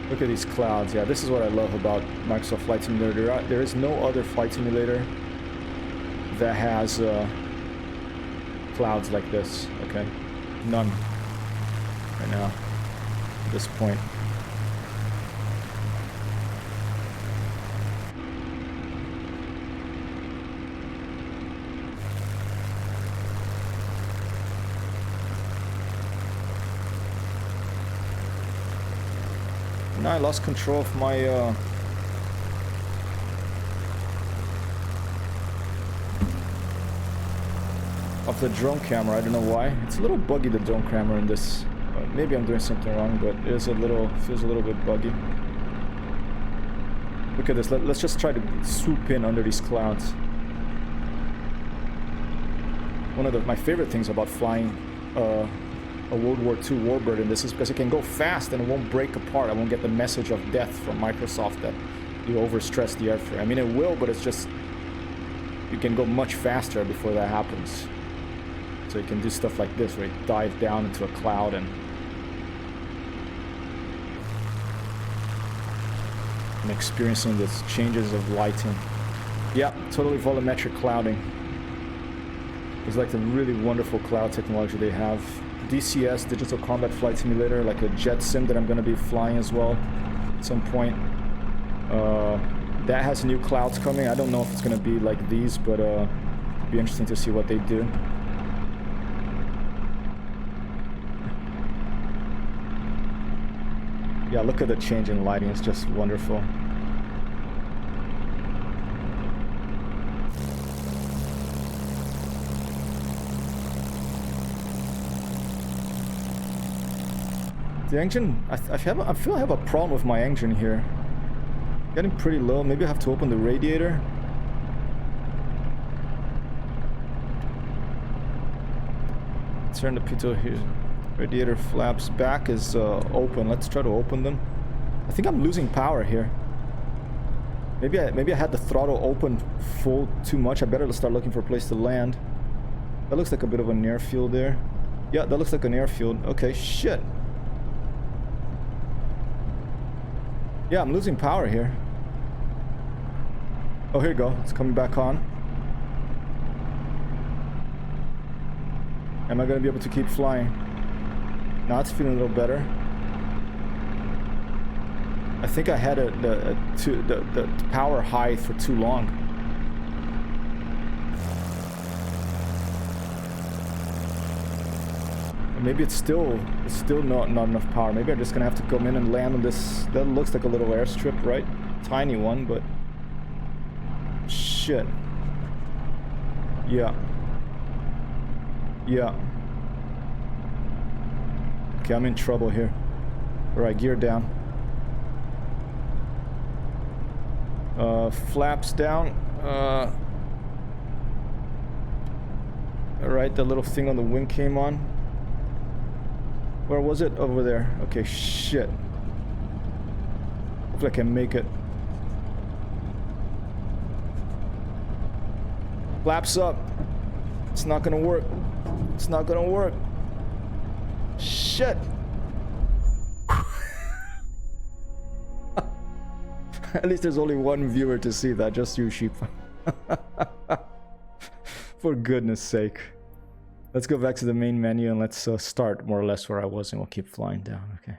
Look at these clouds. Yeah, this is what I love about Microsoft Flight Simulator. There is no other flight simulator that has clouds like this. Okay, none right now at this point. Now I lost control of my of the drone camera. I don't know why. It's a little buggy, the drone camera in this. Maybe I'm doing something wrong, but it is feels a little bit buggy. Look at this. Let's just try to swoop in under these clouds. One of my favorite things about flying a World War II warbird in this is because it can go fast and it won't break apart. I won't get the message of death from Microsoft that you overstress the airframe. I mean, it will, but it's just you can go much faster before that happens. So you can do stuff like this where you dive down into a cloud and experiencing the changes of lighting. Yeah, totally volumetric clouding. It's like the really wonderful cloud technology they have. DCS, Digital Combat Flight Simulator, like a jet sim that I'm going to be flying as well at some point. That has new clouds coming. I don't know if it's going to be like these, but it'll be interesting to see what they do. Yeah, look at the change in lighting. It's just wonderful. The engine, I feel I have a problem with my engine here. Getting pretty low. Maybe I have to open the radiator. Turn the pitot here. Radiator flaps back is open. Let's try to open them. I think I'm losing power here. Maybe I had the throttle open full too much. I better start looking for a place to land. That looks like a bit of an airfield there. Yeah, that looks like an airfield. Okay, shit. Yeah, I'm losing power here. Oh, here you go. It's coming back on. Am I going to be able to keep flying? Now it's feeling a little better. I think I had the power high for too long. Maybe it's still not enough power. Maybe I'm just gonna have to come in and land on this. That looks like a little airstrip, right? Tiny one, but shit. Yeah. Yeah. Okay, I'm in trouble here. Alright, gear down. Flaps down. Alright, the little thing on the wing came on. Where was it? Over there. Okay, shit. Hopefully I can make it. Flaps up. It's not gonna work. It's not gonna work. Shit. At least there's only one viewer to see that, just you, sheep. For goodness sake. Let's go back to the main menu and let's start more or less where I was, and we'll keep flying down. Okay.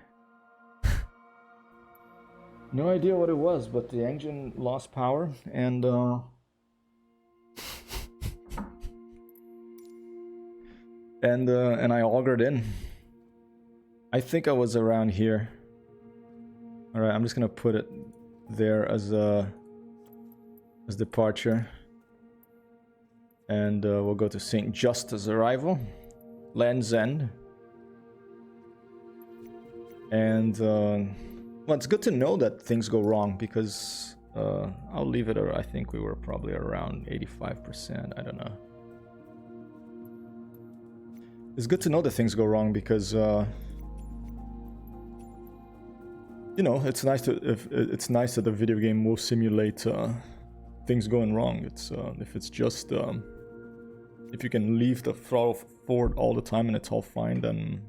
No idea what it was, but the engine lost power and and I augered in. I think I was around here. All right, I'm just gonna put it there as departure. And we'll go to St. Justa's arrival, Land's End. And well, it's good to know that things go wrong, because I'll leave it. I think we were probably around 85%. I don't know. It's good to know that things go wrong because, you know, it's nice that the video game will simulate things going wrong. It's if it's just if you can leave the throttle forward all the time and it's all fine, then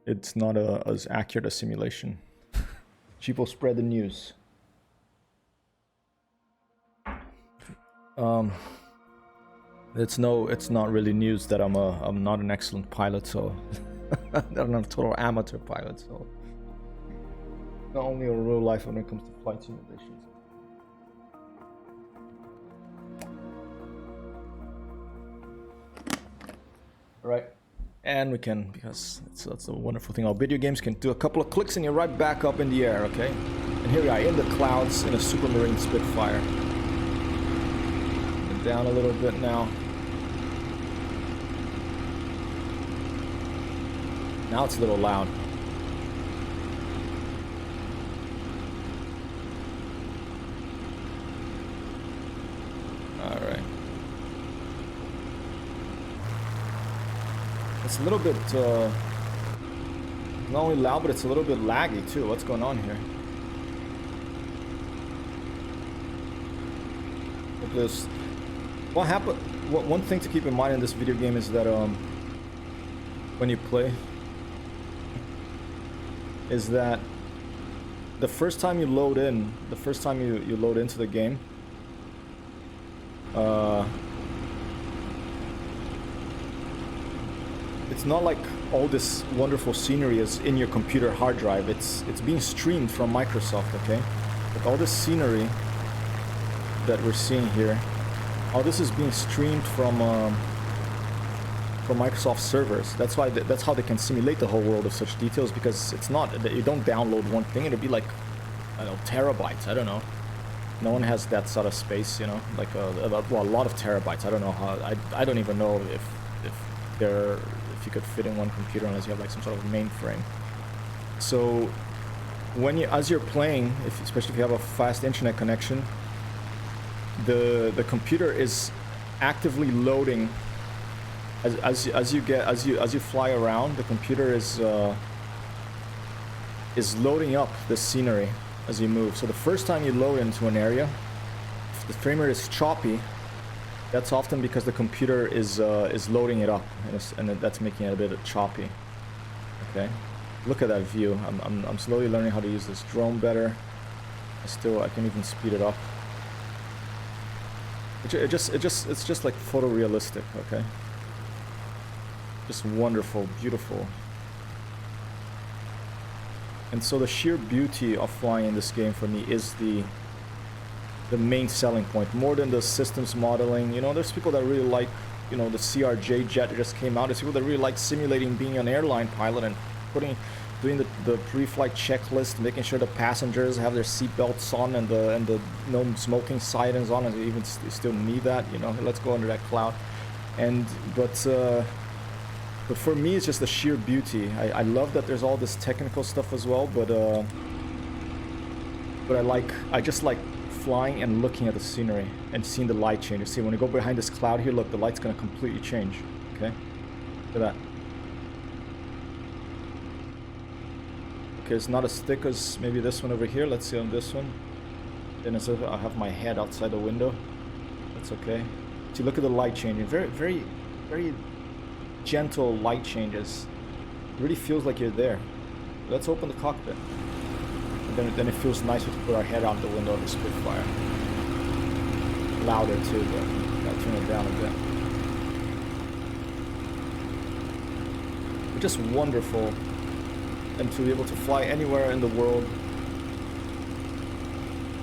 it's not as accurate a simulation. Cheapo, spread the news. It's not really news that I'm not an excellent pilot, so that I'm a total amateur pilot, so not only in real life when it comes to flight simulations. Right, and we can, because that's a wonderful thing. Our video games can do a couple of clicks and you're right back up in the air, okay? And here we are in the clouds in a Supermarine Spitfire. Down a little bit now. Now it's a little loud. All right. It's a little bit not only loud, but it's a little bit laggy too. What's going on here? This. What happened? One thing to keep in mind in this video game is that when you play, is that the first time you load in, the first time you load into the game, it's not like all this wonderful scenery is in your computer hard drive. It's being streamed from Microsoft, okay? Like all this scenery that we're seeing here. All this is being streamed from Microsoft servers. That's why that's how they can simulate the whole world of such details, because it's not that you don't download one thing. It'd be like, I don't know, terabytes. I don't know. No one has that sort of space, you know, like a lot of terabytes. I don't know how. I don't even know if you could fit in one computer unless you have like some sort of mainframe. So as you're playing, especially if you have a fast internet connection, the computer is actively loading as you fly around. The computer is loading up the scenery as you move. So the first time you load into an area, if the frame rate is choppy, that's often because the computer is loading it up, and that's making it a bit choppy. Okay, look at that view. I'm slowly learning how to use this drone better. I can even speed it up. It's just like photorealistic, okay? Just wonderful, beautiful. And so the sheer beauty of flying in this game for me is the main selling point, more than the systems modeling. You know, there's people that really like, you know, the CRJ jet that just came out. There's people that really like simulating being an airline pilot and doing the pre-flight checklist, making sure the passengers have their seatbelts on and the no smoking sirens on, and you still need that, you know. Let's go under that cloud. But for me, it's just the sheer beauty. I love that there's all this technical stuff as well, but I just like flying and looking at the scenery and seeing the light change. You see, when you go behind this cloud here, look, the light's gonna completely change. Okay, look at that. Okay, it's not as thick as maybe this one over here. Let's see on this one. Then I have my head outside the window. That's okay. See, look at the light changing. Very, very, very gentle light changes. It really feels like you're there. Let's open the cockpit. And then it feels nicer to put our head out the window of the Spitfire. Louder too, but gotta turn it down a bit. But just wonderful. And to be able to fly anywhere in the world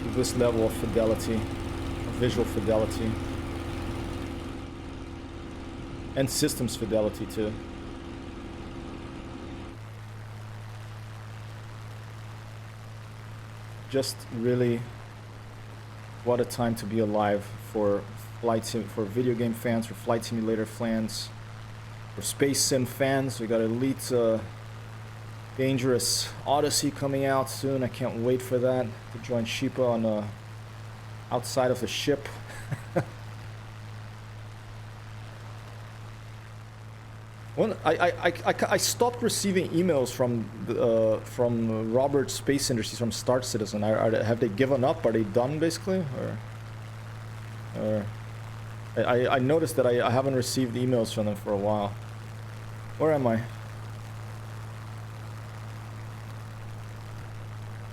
with this level of fidelity, of visual fidelity, and systems fidelity too. Just really, what a time to be alive for video game fans, for flight simulator fans, for space sim fans. We got elite Dangerous Odyssey coming out soon. I can't wait for that, to join Sheepa on the outside of the ship. When I stopped receiving emails from Robert Space Industries, from Star Citizen. Have they given up? Are they done basically? Or I noticed that I haven't received emails from them for a while. Where am I?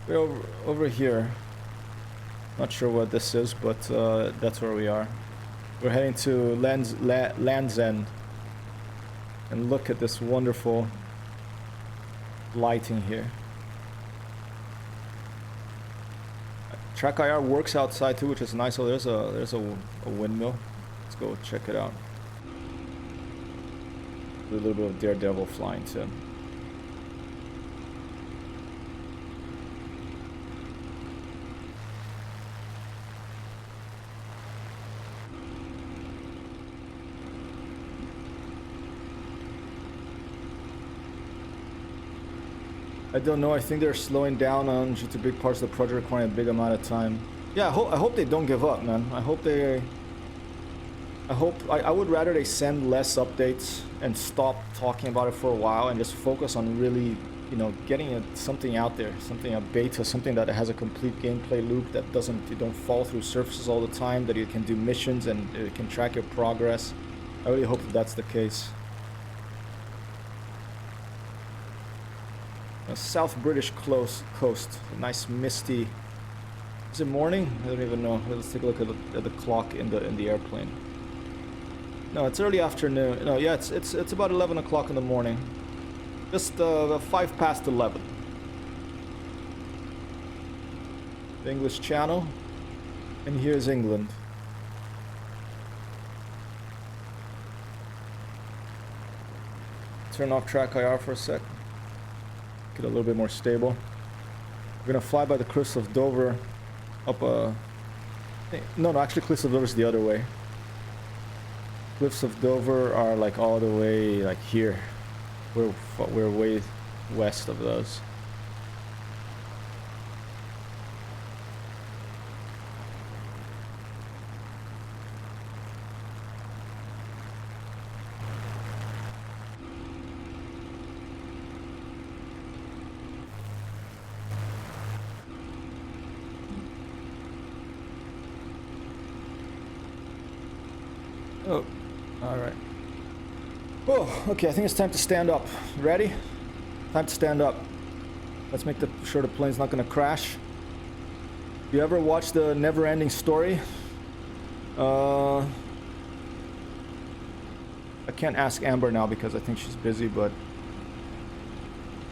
We're over here. Not sure what this is, but that's where we are. We're heading to Land's End. And look at this wonderful lighting here. Track IR works outside too, which is nice. Oh, there's a windmill. Let's go check it out. Do a little bit of Daredevil flying too. I don't know. I think they're slowing down on due to big parts of the project requiring a big amount of time. Yeah, I hope they don't give up, man. I would rather they send less updates and stop talking about it for a while and just focus on really, you know, getting something out there, a beta, something that has a complete gameplay loop that you don't fall through surfaces all the time, that you can do missions and it can track your progress. I really hope that that's the case. South British coast, a nice misty. Is it morning? I don't even know. Let's take a look at the clock in the airplane. No, it's early afternoon. No, yeah, it's about 11 o'clock in the morning. Just 5 past 11. The English Channel, and here's England. Turn off track IR for a sec. Get a little bit more stable. We're gonna fly by the cliffs of Dover, up no, actually cliffs of Dover is the other way. Cliffs of Dover are like all the way like here. We're way west of those. Oh, all right. Oh, okay, I think it's time to stand up. Ready? Time to stand up. Let's make sure the plane's not gonna crash. You ever watch the Never-Ending Story? I can't ask Amber now because I think she's busy, but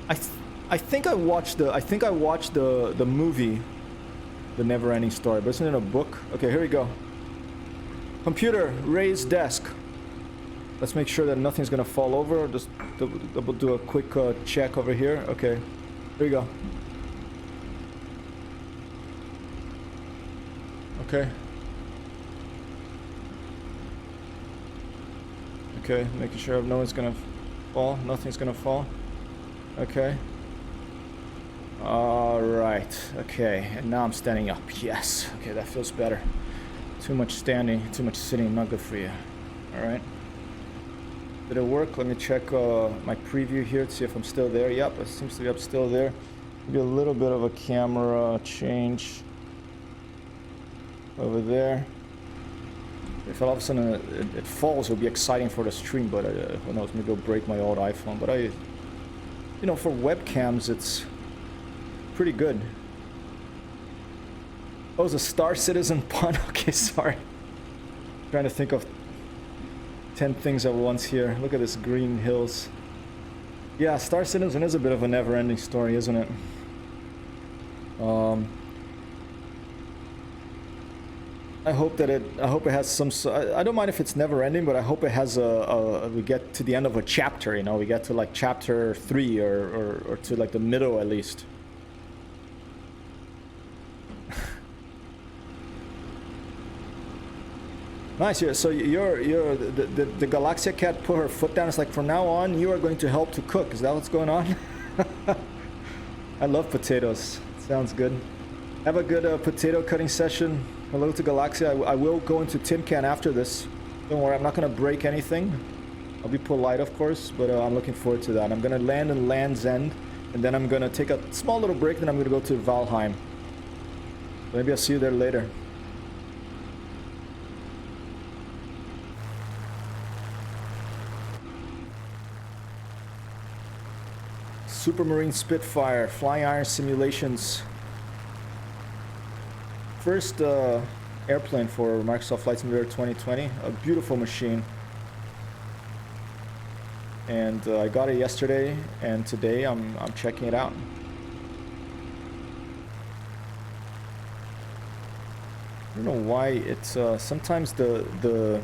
I think I watched the movie, The Never-Ending Story, but isn't it a book? Okay, here we go. Computer, raise desk. Let's make sure that nothing's gonna fall over. Just do a quick check over here. Okay, here we go. Okay. Okay, making sure no one's gonna fall. Nothing's gonna fall. Okay. All right. Okay, and now I'm standing up. Yes. Okay, that feels better. Too much standing, too much sitting, not good for you. All right. Did it work? Let me check my preview here to see if I'm still there. Yep, it seems to be up still there. Maybe a little bit of a camera change over there. If all of a sudden it falls, it'll be exciting for the stream, but who knows, maybe it'll break my old iPhone. But you know, for webcams, it's pretty good. Oh, it's a Star Citizen pun. Okay, sorry. Trying to think of 10 things at once here. Look at this green hills. Yeah, Star Citizen is a bit of a never-ending story, isn't it? I hope it has some. I don't mind if it's never-ending, but I hope it has we get to the end of a chapter. You know, we get to like chapter 3 or to like the middle at least. Nice. Yeah, so the Galaxia cat put her foot down. It's like, from now on, you are going to help to cook. Is that what's going on? I love potatoes. Sounds good. Have a good potato cutting session. Hello to Galaxy. I will go into tin can after this. Don't worry, I'm not going to break anything. I'll be polite, of course, but I'm looking forward to that. I'm going to land in Land's End, and then I'm going to take a small little break, then I'm going to go to Valheim. Maybe I'll see you there later. Supermarine Spitfire, Flying Iron Simulations. First airplane for Microsoft Flight Simulator 2020. A beautiful machine. And I got it yesterday, and today I'm checking it out. I don't know why it's sometimes the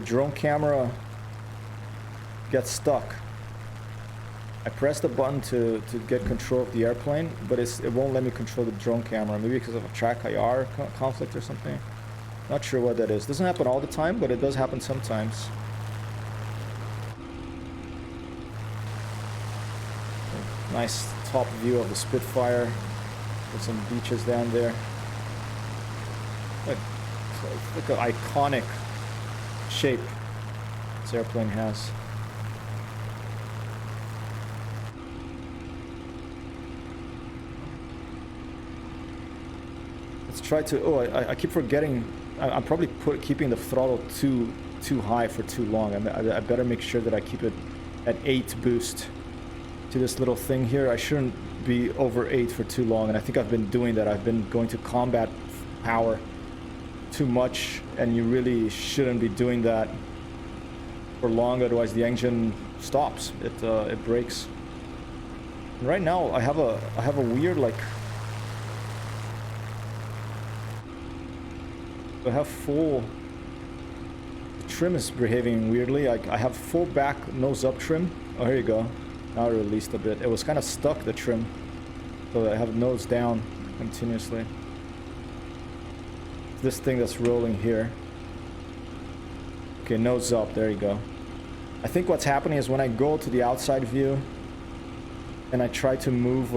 drone camera gets stuck. I pressed the button to get control of the airplane, but it won't let me control the drone camera. Maybe because of a track IR conflict or something. Not sure what that is. Doesn't happen all the time, but it does happen sometimes. Nice top view of the Spitfire with some beaches down there. Like an iconic shape this airplane has. Let's try to. Oh, I keep forgetting. I'm probably keeping the throttle too high for too long. I better make sure that I keep it at 8 boost. To this little thing here, I shouldn't be over 8 for too long, and I think I've been doing that. I've been going to combat power too much, and you really shouldn't be doing that for long, otherwise the engine stops. It breaks. And right now I have a weird, like, I have full trim is behaving weirdly. I have full back nose up trim. Oh, here you go. Now I released a bit. It was kind of stuck, the trim, so I have nose down continuously. This thing that's rolling here. Okay, nose up. There you go. I think what's happening is when I go to the outside view and I try to move,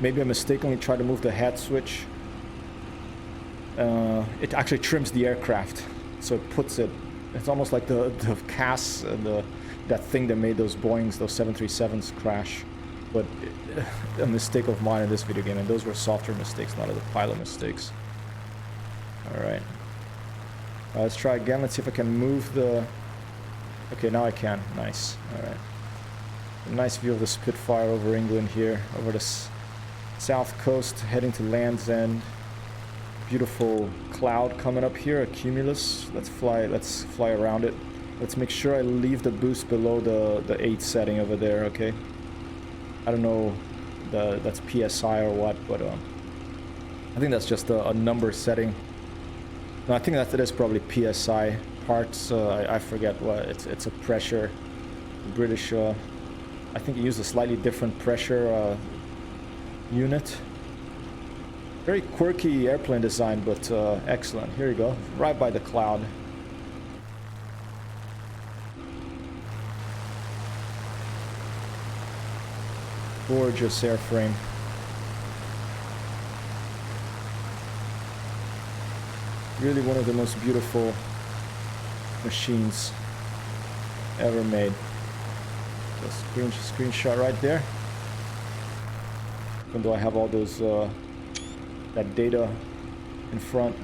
maybe I mistakenly try to move the head switch. It actually trims the aircraft, so it puts it. It's almost like the CAS, that thing that made those Boeings, those 737s crash. But a mistake of mine in this video game, and those were software mistakes, not the pilot mistakes. Alright. Let's try again. Let's see if I can move the... Okay, now I can. Nice. Alright. A nice view of the Spitfire over England here, over the south coast, heading to Land's End. Beautiful cloud coming up here, a cumulus. Let's fly around it. Let's make sure I leave the boost below the 8 setting over there, okay? I don't know that's PSI or what, but I think that's just a number setting. No, I think that it is probably PSI parts. I forget what it's a pressure. British. I think you use a slightly different pressure unit. Very quirky airplane design, but excellent. Here you go, right by the cloud. Gorgeous airframe. Really one of the most beautiful machines ever made. Just screenshot right there. Even though I have all those that data in front,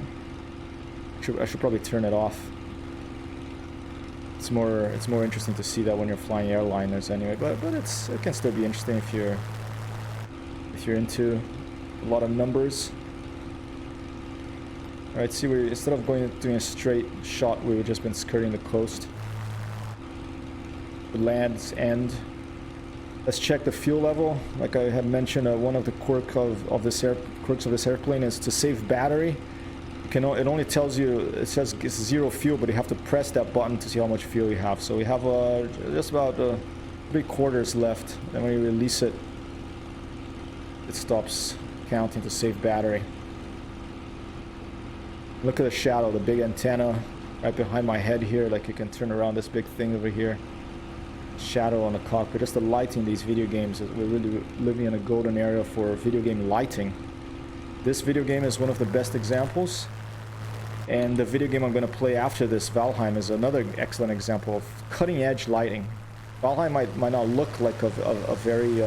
I should probably turn it off. It's more interesting to see that when you're flying airliners anyway, but it can still be interesting if you're into a lot of numbers. All right, see, instead of doing a straight shot, we've just been skirting the coast. The Land's End. Let's check the fuel level. Like I had mentioned, one of the quirks of this airplane is to save battery. It only tells you, it says it's 0 fuel, but you have to press that button to see how much fuel you have. So we have just about 3/4 left. Then when you release it, it stops counting to save battery. Look at the shadow, the big antenna right behind my head here. Like you can turn around this big thing over here. shadow on the cockpit. Just the lighting in these video games. We're really living in a golden era for video game lighting. This video game is one of the best examples. And the video game I'm going to play after this, Valheim, is another excellent example of cutting-edge lighting. Valheim might not look like a very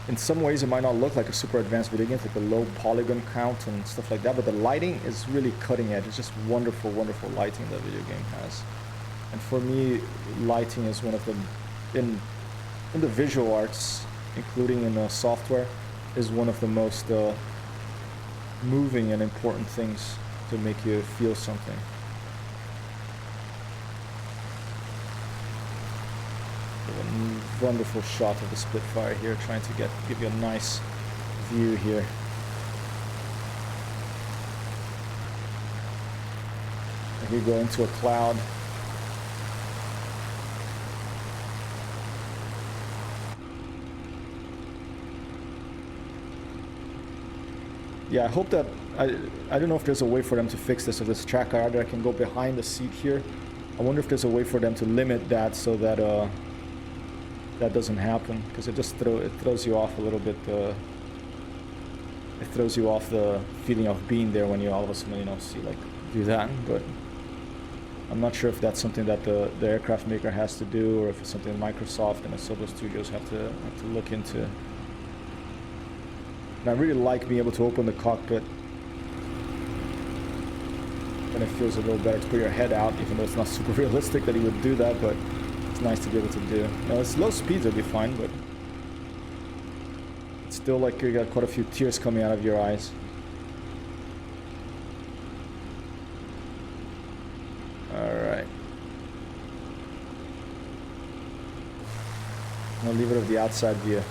in some ways it might not look like a super advanced video game, like a low polygon count and stuff like that, but the lighting is really cutting edge. It's just wonderful, wonderful lighting that video game has. And for me, lighting is one of the, in the visual arts, including in software, is one of the most moving and important things to make you feel something. A wonderful shot of the Spitfire here, trying to give you a nice view here. And we go into a cloud. Yeah, I hope that I don't know if there's a way for them to fix this. If this track either I can go behind the seat here. I wonder if there's a way for them to limit that so that that doesn't happen, because it just throws you off a little bit. It throws you off the feeling of being there when you all of a sudden see like do that. But I'm not sure if that's something that the aircraft maker has to do, or if it's something Microsoft and Asobo Studios have to look into. And I really like being able to open the cockpit, and it feels a little better to put your head out, even though it's not super realistic that you would do that, but it's nice to be able to do. It's low speeds, it'll be fine, but it's still like you got quite a few tears coming out of your eyes. Alright. I'll leave it of the outside view.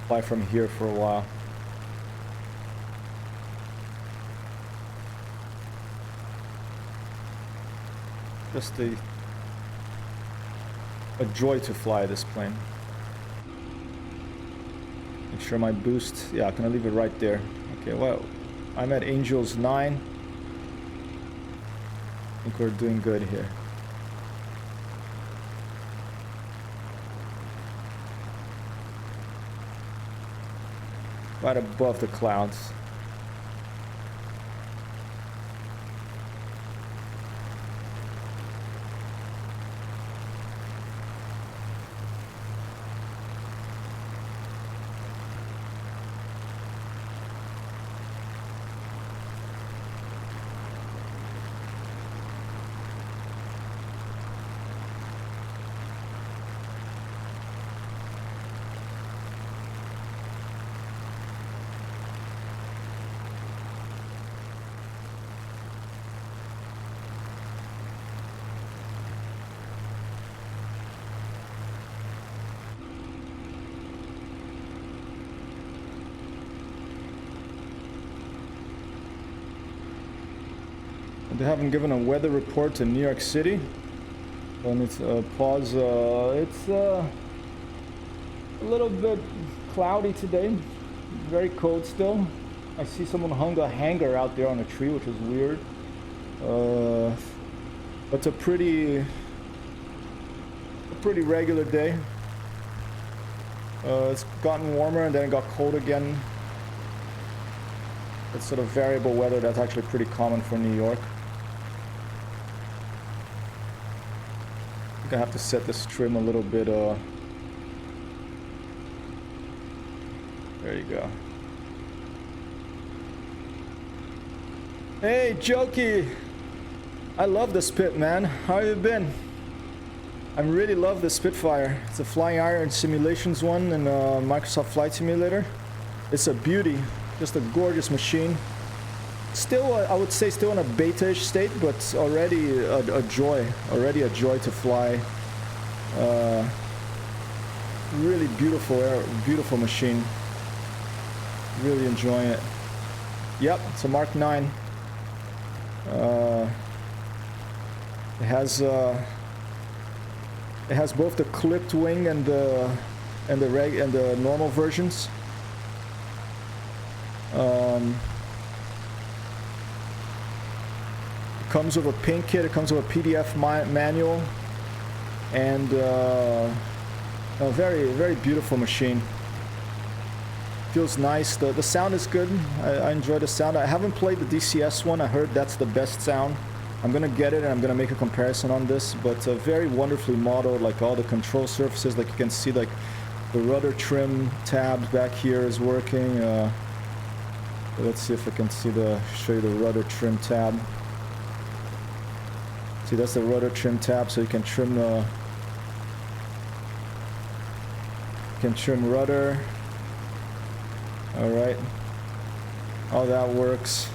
Fly from here for a while. Just a joy to fly this plane. Make sure my boost, yeah, can I leave it right there? Okay, well, I'm at Angels 9. I think we're doing good here. Right above the clouds. They haven't given a weather report in New York City. Let me pause. It's a little bit cloudy today. Very cold still. I see someone hung a hanger out there on a tree, which is weird. It's a pretty regular day. It's gotten warmer and then it got cold again. It's sort of variable weather that's actually pretty common for New York. I think I have to set this trim a little bit. There you go. Hey, Jokey! I love the Spit, man. How have you been? I really love the Spitfire. It's a Flying Iron Simulations one in Microsoft Flight Simulator. It's a beauty. Just a gorgeous machine. Still, I would say still in a beta-ish state, but already a joy. Already a joy to fly. Really beautiful machine. Really enjoying it. Yep, it's a Mark 9. It has It has both the clipped wing and the normal versions. It comes with a paint kit. It comes with a PDF manual, and a very beautiful machine. Feels nice. The sound is good. I enjoy the sound. I haven't played the DCS one. I heard that's the best sound. I'm gonna get it and I'm gonna make a comparison on this, but very wonderfully modeled, like all the control surfaces. Like you can see, like the rudder trim tab back here is working. Let's see if I can show you the rudder trim tab. See, that's the rudder trim tab, so you can trim rudder. All right, all that works.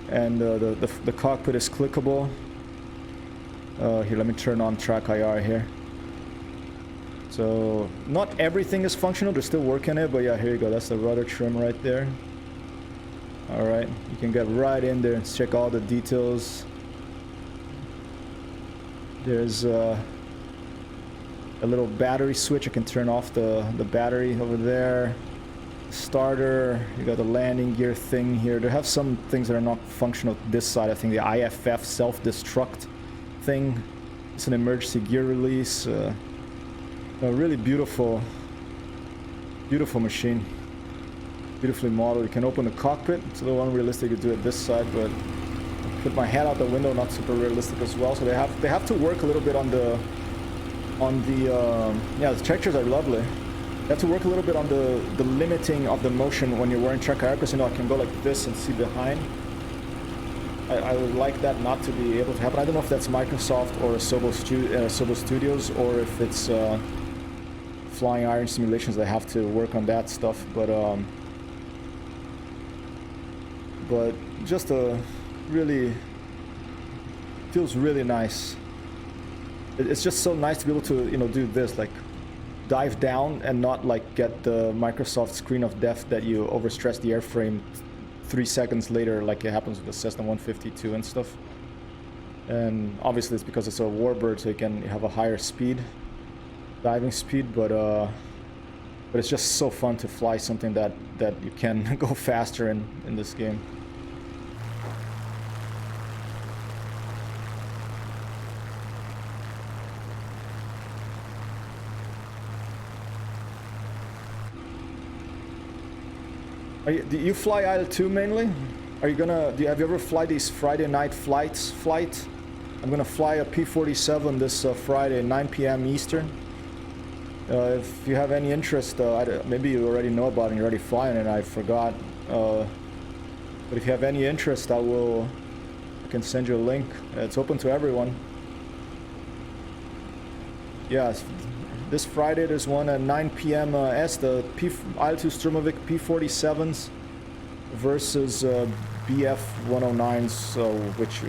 And the cockpit is clickable. Here, let me turn on track IR here. So not everything is functional, they're still working it, but yeah, here you go. That's the rudder trim right there. All right, you can get right in there and check all the details. There's a little battery switch. I can turn off the battery over there. Starter, you got the landing gear thing here. They have some things that are not functional this side. I think the IFF self-destruct thing. It's an emergency gear release. A really beautiful machine. Beautifully modeled. You can open the cockpit. It's a little unrealistic to do it this side, but put my head out the window, not super realistic as well. So they have to work a little bit on the yeah, the textures are lovely. You have to work a little bit on the limiting of the motion when you're wearing track IR, because, you know, I can go like this and see behind. I would like that not to be able to happen. I don't know if that's Microsoft or Sobo Studios, or if it's Flying Iron Simulations that have to work on that stuff. But just really feels really nice. It's just so nice to be able to, you know, do this, like dive down and not like get the Microsoft screen of death that you overstress the airframe 3 seconds later, like it happens with the Cessna 152 and stuff. And obviously it's because it's a warbird, so you can have a higher speed, diving speed, but it's just so fun to fly something that you can go faster in this game. Do you fly IL-2 mainly? Are you gonna? Have you ever fly these Friday night flights? I'm gonna fly a P-47 this Friday, 9 p.m. Eastern. If you have any interest, maybe you already know about it and you're already flying it, I forgot. But if you have any interest, I can send you a link. It's open to everyone. Yes. This Friday there's one at 9 p.m. The IL-2 Sturmovik P-47s versus BF-109s,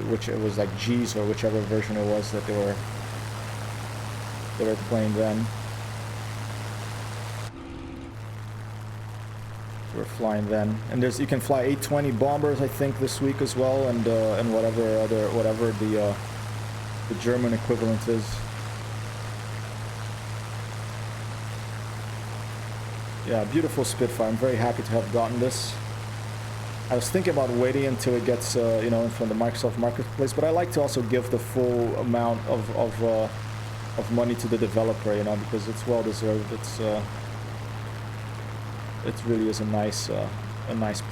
which it was like G's or whichever version it was that they were playing then. They were flying then, and you can fly 820 bombers I think this week as well, and whatever the German equivalent is. Yeah, beautiful Spitfire. I'm very happy to have gotten this. I was thinking about waiting until it gets, you know, from the Microsoft Marketplace, but I like to also give the full amount of money to the developer, you know, because it's well deserved. It really is a nice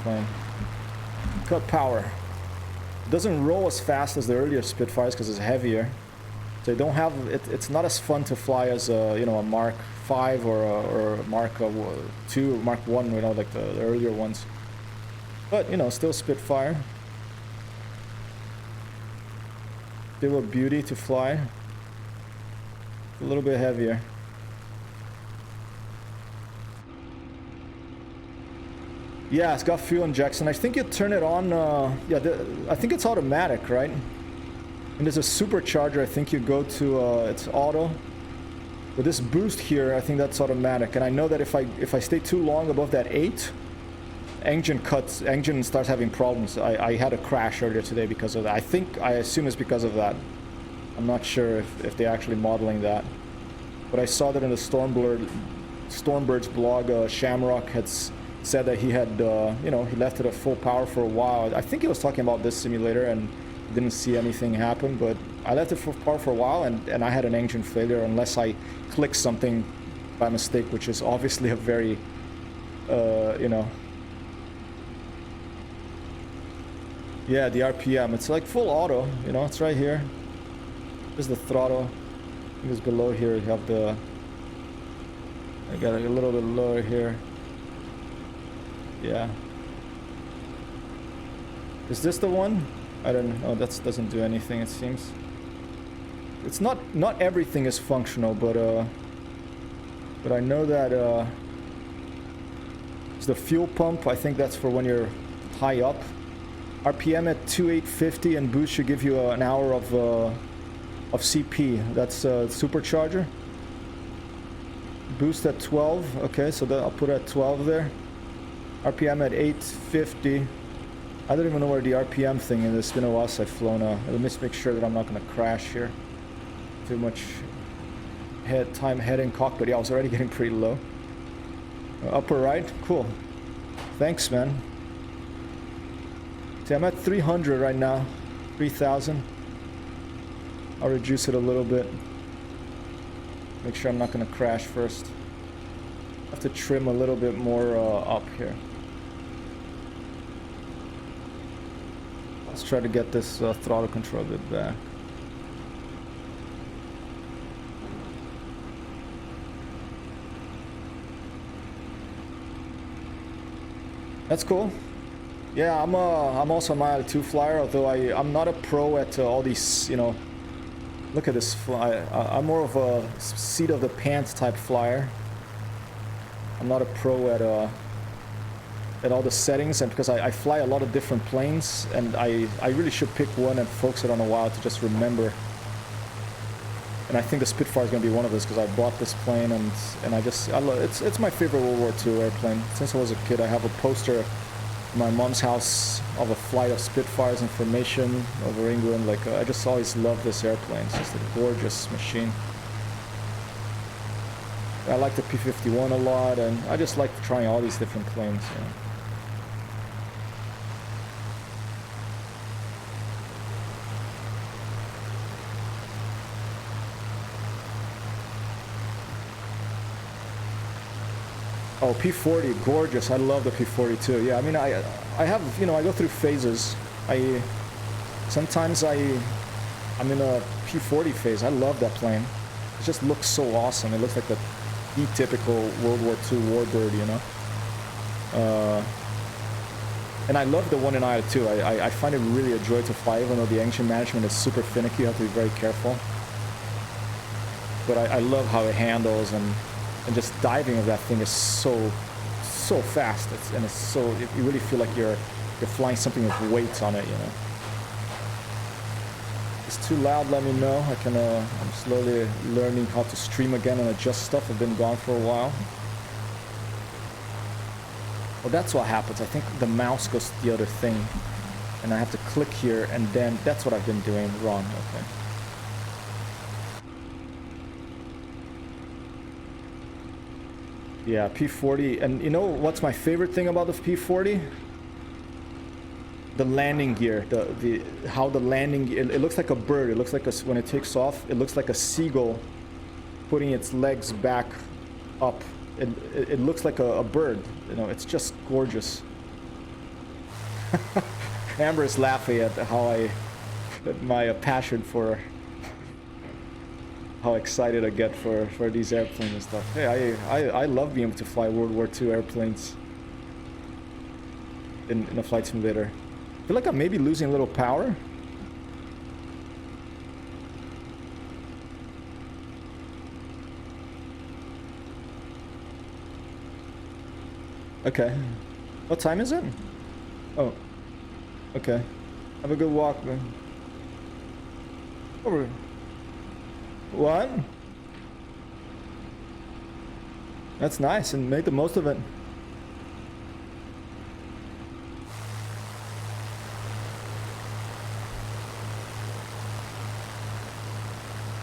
plane. Cut power. It doesn't roll as fast as the earlier Spitfires because it's heavier. So you don't have it's not as fun to fly as a, you know, a Mark 5 or a Mark 2, Mark 1, you know, like the earlier ones. But, you know, still Spitfire. Still a beauty to fly. A little bit heavier. Yeah, it's got fuel injection. I think you turn it on, I think it's automatic, right? And there's a supercharger, I think you go to, it's auto. With this boost here, I think that's automatic. And I know that if I stay too long above that 8, engine starts having problems. I had a crash earlier today because of that. I assume it's because of that. I'm not sure if they're actually modeling that. But I saw that in the Stormbird's blog, Shamrock had said that he had, you know, he left it at full power for a while. I think he was talking about this simulator and didn't see anything happen, but I left it full power for a while and I had an engine failure unless I clicked something by mistake, which is obviously a very, you know... Yeah, the RPM, it's like full auto, you know, it's right here. There's the throttle. I think it's below here, you have the... I got it a little bit lower here. Yeah. Is this the one? I don't know, that doesn't do anything, it seems. It's not everything is functional, but I know that it's the fuel pump. I think that's for when you're high up. RPM at 2850 and boost should give you an hour of CP. That's supercharger. Boost at 12. Okay, so I'll put it at 12 there. RPM at 850. I don't even know where the RPM thing is. It's been a while since I've flown. Let me just make sure that I'm not going to crash here. Too much head in cockpit. Yeah, I was already getting pretty low. Upper right. Cool. Thanks, man. See, I'm at 300 right now. 3,000. I'll reduce it a little bit. Make sure I'm not going to crash first. I have to trim a little bit more up here. Let's try to get this throttle control a bit back. That's cool. Yeah, I'm also a Mile 2 flyer, although I'm not a pro at all these, you know. Look at this fly. I'm more of a seat of the pants type flyer. I'm not a pro at all the settings, and because I fly a lot of different planes, and I really should pick one and focus it on a while to just remember. And I think the Spitfire is going to be one of those because I bought this plane and I love it's my favorite World War II airplane. Since I was a kid, I have a poster in my mom's house of a flight of Spitfires in formation over England. Like I just always loved this airplane. It's just a gorgeous machine. I like the P-51 a lot, and I just like trying all these different planes. You know. Oh, P-40, gorgeous. I love the P-40 too. Yeah, I mean, I have, you know, I go through phases. Sometimes I'm in a P-40 phase. I love that plane. It just looks so awesome. It looks like the typical World War II warbird, you know. And I love the one in Iowa too. I find it really a joy to fly, even though the engine management is super finicky. You have to be very careful. But I love how it handles, and just diving of that thing is so fast. You really feel like you're flying something with weights on it, you know. If it's too loud, let me know. I'm slowly learning how to stream again and adjust stuff. I've been gone for a while. Well, that's what happens. I think the mouse goes to the other thing, and I have to click here, and then that's what I've been doing wrong. Okay. Yeah, P-40, and you know what's my favorite thing about the P-40? The landing gear, how the landing, it looks like a bird. It looks like when it takes off, it looks like a seagull putting its legs back up. It looks like a bird, you know. It's just gorgeous. Amber is laughing at my passion for how excited I get for these airplanes and stuff. Hey, I love being able to fly World War II airplanes in a flight simulator. I feel like I'm maybe losing a little power. Okay. What time is it? Oh. Okay. Have a good walk, man. Over. What? That's nice, and make the most of it.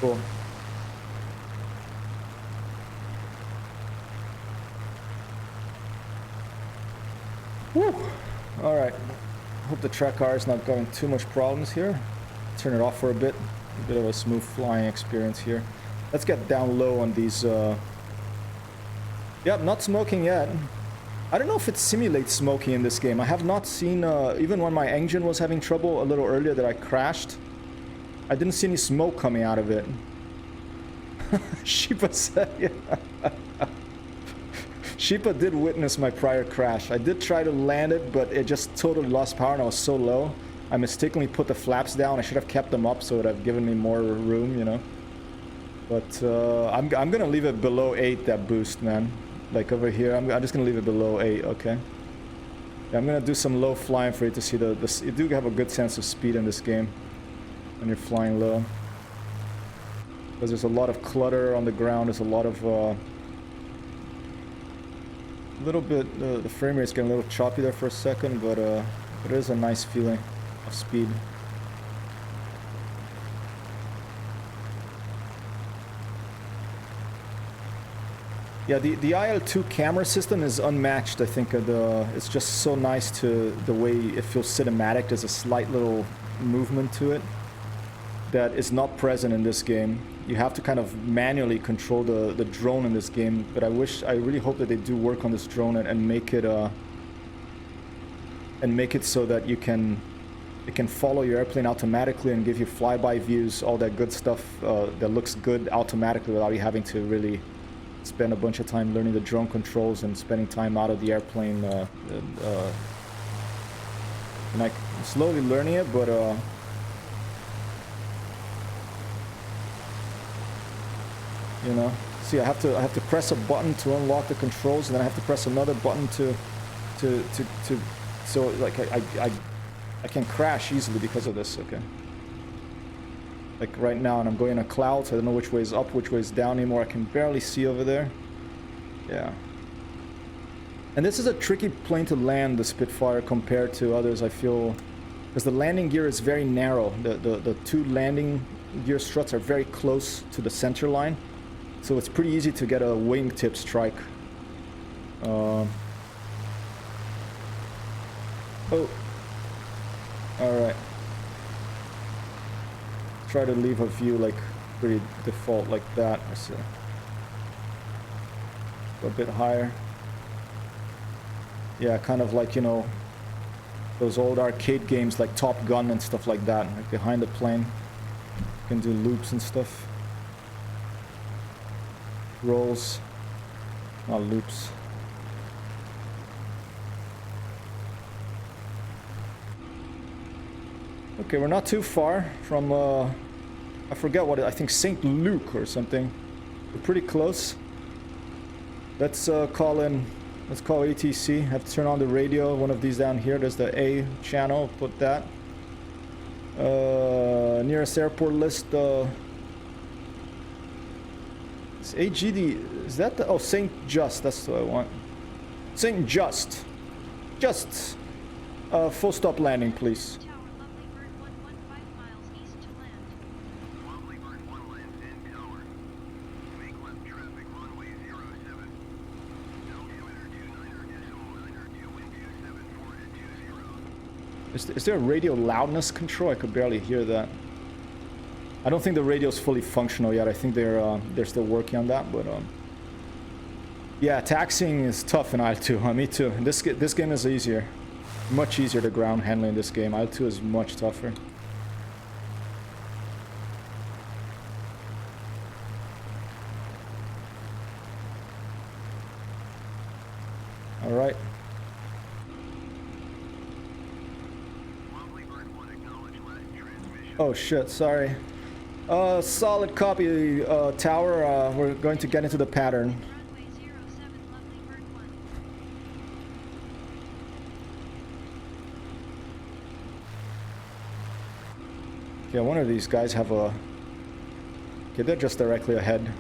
Cool. Woo! Alright. Hope the track car is not giving too much problems here. Turn it off for a bit. A bit of a smooth flying experience here. Let's get down low on these. Yep, not smoking yet. I don't know if it simulates smoking in this game. I have not seen, even when my engine was having trouble a little earlier that I crashed, I didn't see any smoke coming out of it. Sheepa said, yeah. Sheepa did witness my prior crash. I did try to land it, but it just totally lost power and I was so low. I mistakenly put the flaps down. I should have kept them up so it would have given me more room, you know. But I'm gonna leave it below 8, that boost, man. Like over here, I'm just gonna leave it below 8, okay? Yeah, I'm gonna do some low flying for you to see you do have a good sense of speed in this game when you're flying low. Because there's a lot of clutter on the ground, there's a lot of little bit, the frame rate's getting a little choppy there for a second, but it is a nice feeling of speed. Yeah, the IL2 camera system is unmatched, I think. It's just so nice to the way it feels cinematic. There's a slight little movement to it that is not present in this game. You have to kind of manually control the drone in this game, but I really hope that they do work on this drone and make it so that it can follow your airplane automatically and give you flyby views, all that good stuff that looks good automatically without you having to really spend a bunch of time learning the drone controls and spending time out of the airplane. And I'm slowly learning it, but you know, see, I have to press a button to unlock the controls, and then I have to press another button so like I can crash easily because of this. Okay. Like right now, and I'm going in a cloud, so I don't know which way is up, which way is down anymore. I can barely see over there. Yeah. And this is a tricky plane to land, the Spitfire, compared to others, I feel, because the landing gear is very narrow. The two landing gear struts are very close to the center line. So it's pretty easy to get a wingtip strike. Oh. Alright. Try to leave a view like pretty default like that. I see. Go a bit higher. Yeah, kind of like, you know, those old arcade games like Top Gun and stuff like that. Like behind the plane. You can do loops and stuff. Rolls, not loops. Okay, we're not too far from, I forget what I think St. Luke or something. We're pretty close. Let's call ATC. Have to turn on the radio. One of these down here. There's the A channel. Put that. Nearest airport list. Is AGD, is that the, oh, St. Just, that's what I want. St. Just. Just. Full stop landing, please. Is there a radio loudness control? I could barely hear that. I don't think the radio is fully functional yet. I think they're still working on that, but yeah, taxiing is tough in IL2. Me too. This game is easier, much easier to ground handling in this game. IL2 is much tougher. All right. Oh shit, sorry. Solid copy, tower. We're going to get into the pattern. Yeah, one of these guys have a... Okay, they're just directly ahead.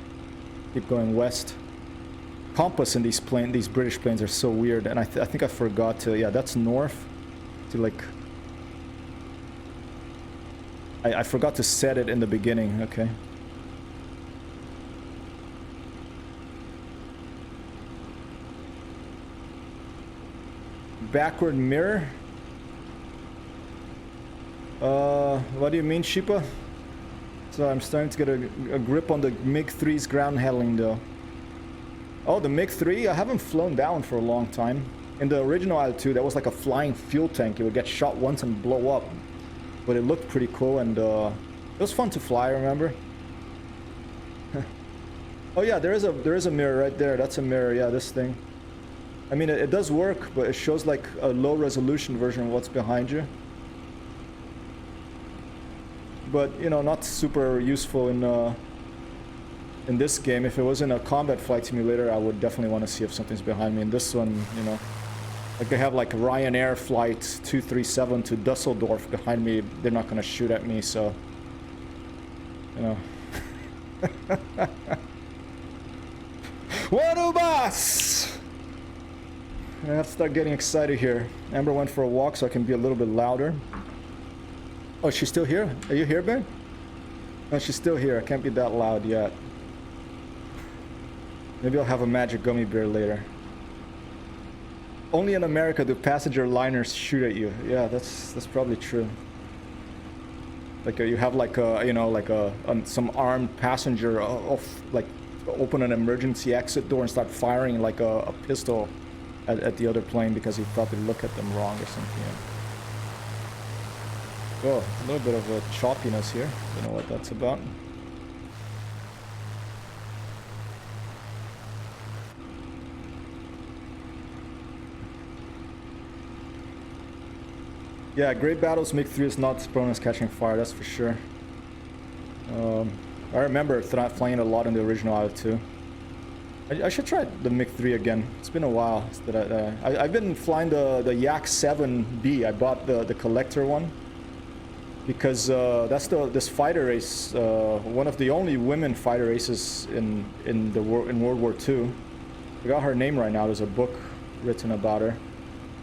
Keep going west. Compass in these British planes are so weird, and I think I forgot to... Yeah, that's north. To like... I forgot to set it in the beginning, okay. backward mirror? What do you mean, Sheepa? So I'm starting to get a grip on the MiG-3's ground handling though. Oh, the MiG-3? I haven't flown down for a long time. In the original IL-2, that was like a flying fuel tank. It would get shot once and blow up. But it looked pretty cool, and it was fun to fly, remember? Oh yeah, there is a mirror right there. That's a mirror, yeah, this thing. I mean, it does work, but it shows like a low resolution version of what's behind you. But, you know, not super useful in this game. If it was in a combat flight simulator, I would definitely want to see if something's behind me. In this one, you know, like they have like Ryanair flight 237 to Dusseldorf behind me. They're not going to shoot at me, so, you know. What a boss! I have to start getting excited here. Amber went for a walk so I can be a little bit louder. Oh, she's still here? Are you here, Ben? No, she's still here. I can't be that loud yet. Maybe I'll have a magic gummy bear later. Only in America do passenger liners shoot at you. Yeah, that's probably true. Like you have like a, you know, like some armed passenger like open an emergency exit door and start firing like a pistol at the other plane because he thought they look at them wrong or something. Yeah. Oh, a little bit of a choppiness here. Don't know what that's about. Yeah, Great Battles MiG-3 is not prone as catching fire, that's for sure. I remember flying a lot in the original IL-2. I should try the MiG-3 again. It's been a while that I've been flying the Yak 7B. I bought the collector one because that's this fighter race, one of the only women fighter races in World War II. I got her name right now. There's a book written about her.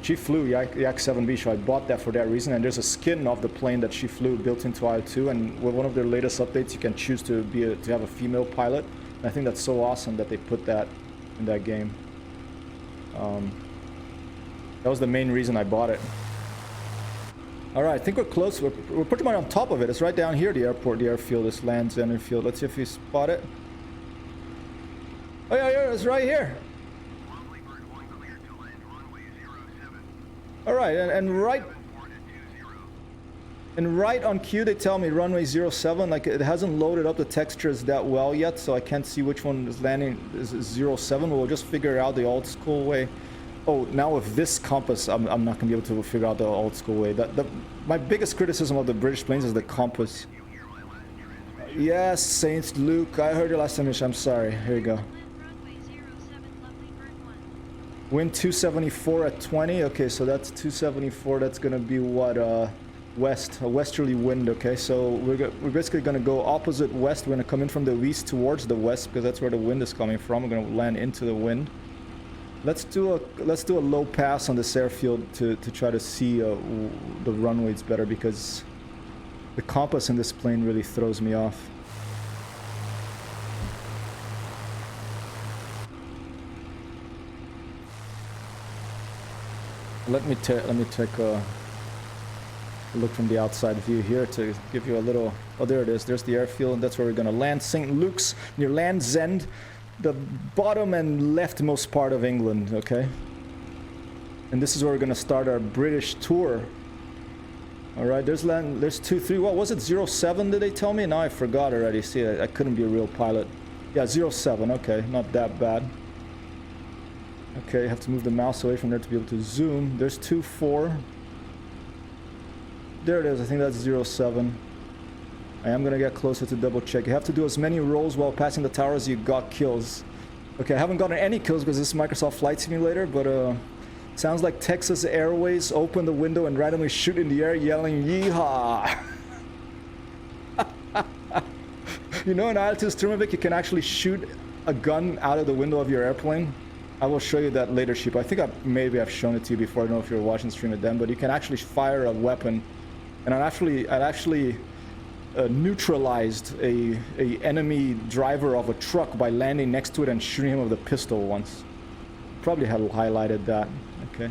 She flew Yak 7B, so I bought that for that reason. And there's a skin of the plane that she flew built into IL-2. And with one of their latest updates, you can choose to have a female pilot. And I think that's so awesome that they put that in that game. That was the main reason I bought it. All right, I think we're close. We're pretty much on top of it. It's right down here, the airport, the airfield, this Land's End Airfield. Let's see if we spot it. Oh yeah, it's right here. All right, and right on cue they tell me runway 07. Like it hasn't loaded up the textures that well yet, so I can't see which one is landing is 07. We'll just figure out the old school way. Oh, now with this compass, I'm not gonna be able to figure out the old school way. My biggest criticism of the British planes is the compass. Yes, Saint Luke, I heard your last image. I'm sorry. Here you go. Wind 274 at 20. Okay, so that's 274. That's gonna be what? A westerly wind. Okay, so we're basically gonna go opposite west. We're gonna come in from the east towards the west because that's where the wind is coming from. We're gonna land into the wind. Let's do a low pass on this airfield to try to see the runways better because the compass in this plane really throws me off. Let me take a look from the outside view here to give you a little. Oh, there it is. There's the airfield, and that's where we're gonna land. St. Luke's near Land's End, the bottom and leftmost part of England. Okay. And this is where we're gonna start our British tour. All right. There's 2-3. What was it? 07? Did they tell me? Now I forgot already. See, I couldn't be a real pilot. Yeah, 07. Okay, not that bad. Okay, I have to move the mouse away from there to be able to zoom. There's 2-4. There it is. I think that's 07. I am going to get closer to double check. You have to do as many rolls while passing the tower as you got kills. Okay, I haven't gotten any kills because this is Microsoft Flight Simulator, but sounds like Texas Airways open the window and randomly shoot in the air yelling, "Yeehaw!" You know, in IL-2's Thermovic, you can actually shoot a gun out of the window of your airplane. I will show you that later, Sheep. I think maybe I've shown it to you before. I don't know if you were watching the stream at then, but you can actually fire a weapon. And I'd actually neutralized a enemy driver of a truck by landing next to it and shooting him with a pistol once. Probably had highlighted that. Okay.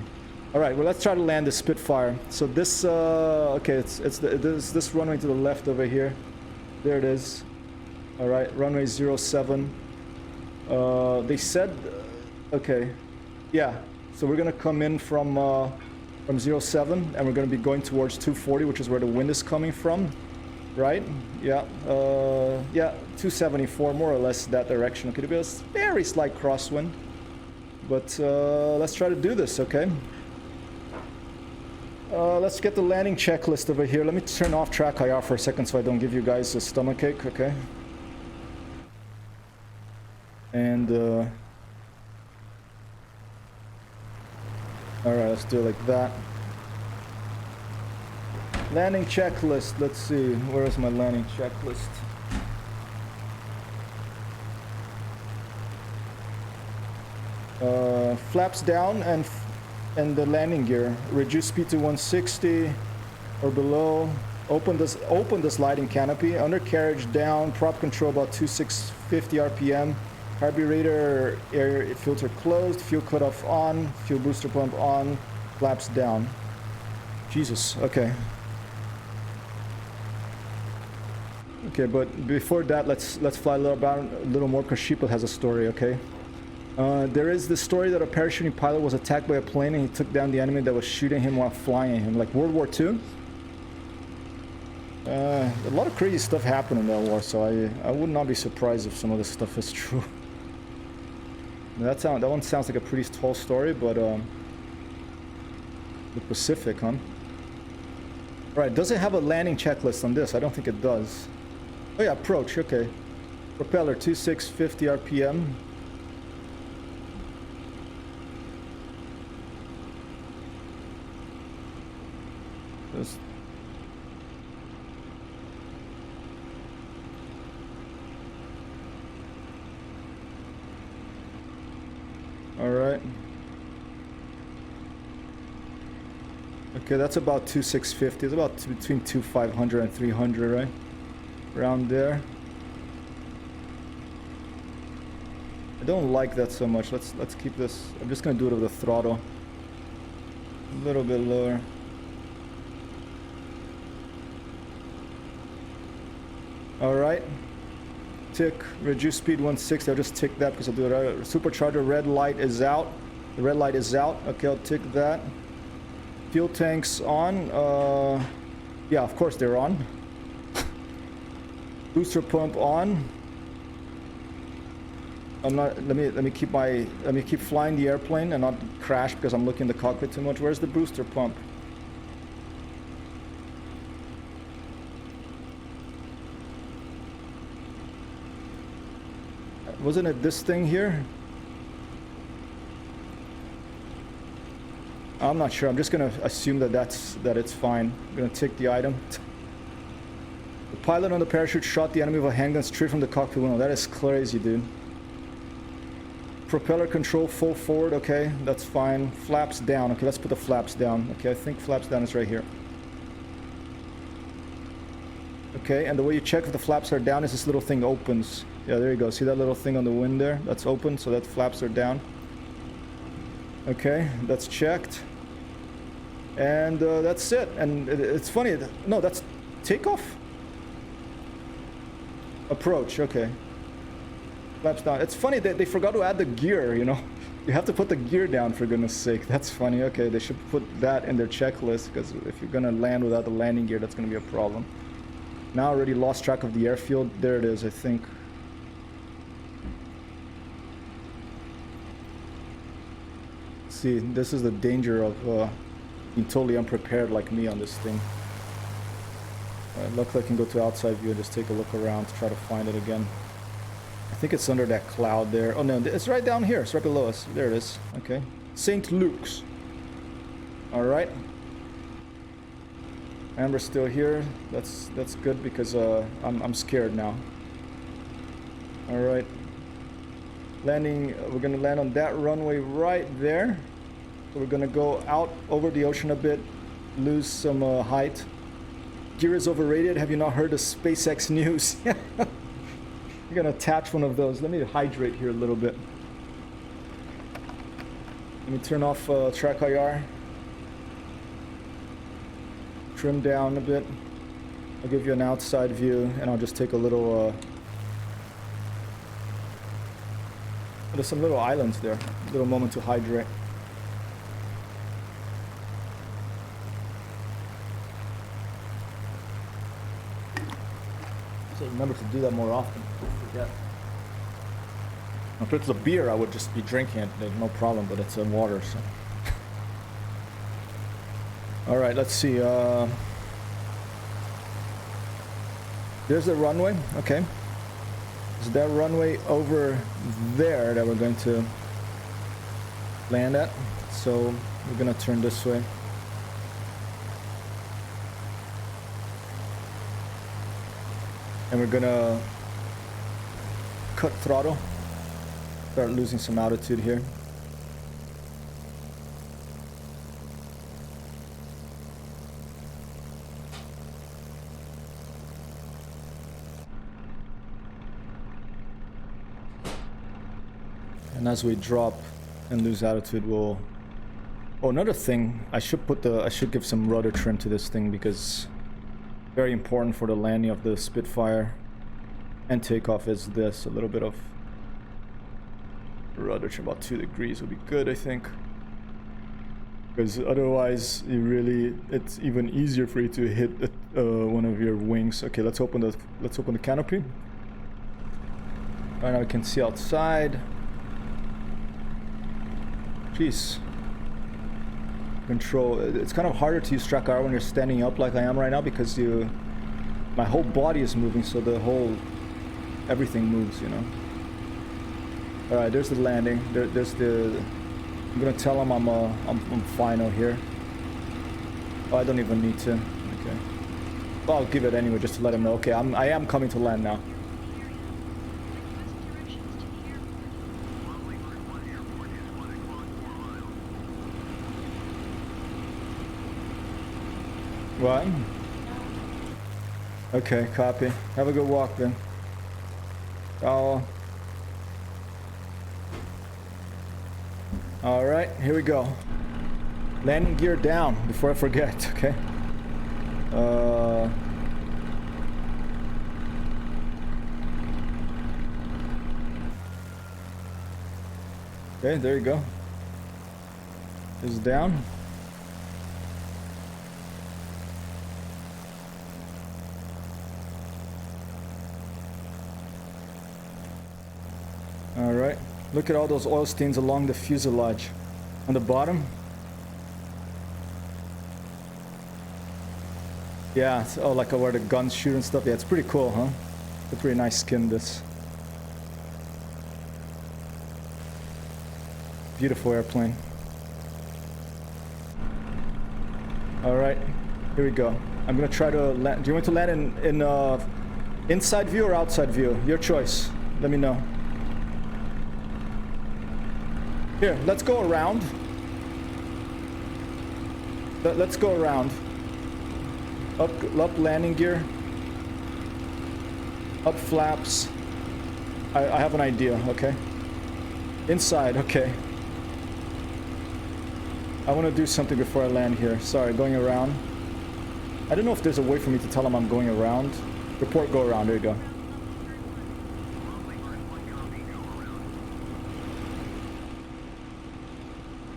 All right, well, let's try to land the Spitfire. So this, okay, it's this runway to the left over here. There it is. All right, runway 07. They said, okay, yeah. So we're gonna come in from 07, and we're gonna be going towards 240, which is where the wind is coming from, right? Yeah, yeah, 274, more or less that direction. Okay, there'll be a very slight crosswind, but let's try to do this, okay? Let's get the landing checklist over here. Let me turn off track IR for a second so I don't give you guys a stomachache, okay? And, alright, let's do it like that. Landing checklist, let's see. Where is my landing checklist? Flaps down and the landing gear. Reduce speed to 160 or below. Open the sliding canopy. Undercarriage down. Prop control about 2650 RPM. Carburetor air filter closed. Fuel cutoff on. Fuel booster pump on. Flaps down. Jesus. Okay. Okay, but before that, let's fly a little more because Sheeple has a story. Okay. There is this story that a parachuting pilot was attacked by a plane and he took down the enemy that was shooting him while flying him, like World War II. A lot of crazy stuff happened in that war, so I would not be surprised if some of this stuff is true. That one sounds like a pretty tall story, but the Pacific, huh? Right, does it have a landing checklist on this? I don't think it does. Oh yeah, approach, okay. Propeller 2650 RPM. All right. Okay, that's about 2650. It's about between 2500 and 300, right? Around there. I don't like that so much. Let's keep this. I'm just gonna do it with the throttle. A little bit lower. All right. Tick, reduce speed 160. I'll just tick that because I'll do it. Supercharger red light is out. The red light is out. Okay, I'll tick that. Fuel tanks on. Yeah, of course they're on. Booster pump on. I'm not. Let me keep flying the airplane and not crash because I'm looking in the cockpit too much. Where's the booster pump? Wasn't it this thing here? I'm not sure. I'm just gonna assume that it's fine. I'm gonna take the item. The pilot on the parachute shot the enemy with a handgun straight from the cockpit window. That is crazy, dude. Propeller control full forward. Okay, that's fine. Flaps down. Okay, let's put the flaps down. Okay, I think flaps down is right here. Okay, and the way you check if the flaps are down is this little thing opens. Yeah, there you go. See that little thing on the wind there? That's open, so that flaps are down. Okay, that's checked. And that's it. And it's funny. No, that's takeoff? Approach, okay. Flaps down. It's funny that they forgot to add the gear, you know? You have to put the gear down, for goodness sake. That's funny. Okay, they should put that in their checklist, because if you're gonna land without the landing gear, that's gonna be a problem. Now I already lost track of the airfield. There it is, I think. See, this is the danger of being totally unprepared like me on this thing. Luckily I can go to outside view and just take a look around to try to find it again. I think it's under that cloud there. Oh no, it's right down here. It's right below us. There it is. Okay. St. Luke's. Alright. Amber's still here. That's good because I'm scared now. Alright. Landing, we're gonna land on that runway right there. So we're gonna go out over the ocean a bit, lose some height. Gear is overrated. Have you not heard the SpaceX news? You're gonna attach one of those. Let me hydrate here a little bit. Let me turn off track IR. trim down a bit. I'll give you an outside view, and I'll just take a little, there's some little islands there. A little moment to hydrate. So remember to do that more often. Forget. If it's a beer, I would just be drinking it, no problem, but it's water, so. Alright, let's see. There's the runway, okay. Is that runway over there that we're going to land at? So we're gonna turn this way. And we're gonna cut throttle. Start losing some altitude here. And as we drop and lose altitude, we'll... Oh, another thing, I should give some rudder trim to this thing because very important for the landing of the Spitfire and takeoff is this. A little bit of rudder trim, about 2 degrees would be good, I think. Because otherwise, it's even easier for you to hit one of your wings. Okay, let's open the canopy. Right now we can see outside. Jeez. Control. It's kind of harder to use track R when you're standing up like I am right now because my whole body is moving, so everything moves, you know. All right, there's the landing. There's the. I'm gonna tell him I'm final here. Oh, I don't even need to. Okay. Well, I'll give it anyway just to let him know. Okay, I am coming to land now. What? Okay, copy. Have a good walk then. Oh. Alright, here we go. Landing gear down before I forget, okay? Okay, there you go. It's down. Alright, look at all those oil stains along the fuselage. On the bottom. Yeah, it's, oh, like where the guns shoot and stuff. Yeah, it's pretty cool, huh? It's a pretty nice skin, this. Beautiful airplane. Alright, here we go. I'm gonna try to land. Do you want to land in inside view or outside view? Your choice. Let me know. Here, let's go around. Let's go around. Up landing gear. Up flaps. I have an idea, okay? Inside, okay. I want to do something before I land here. Sorry, going around. I don't know if there's a way for me to tell them I'm going around. Report go around, there you go.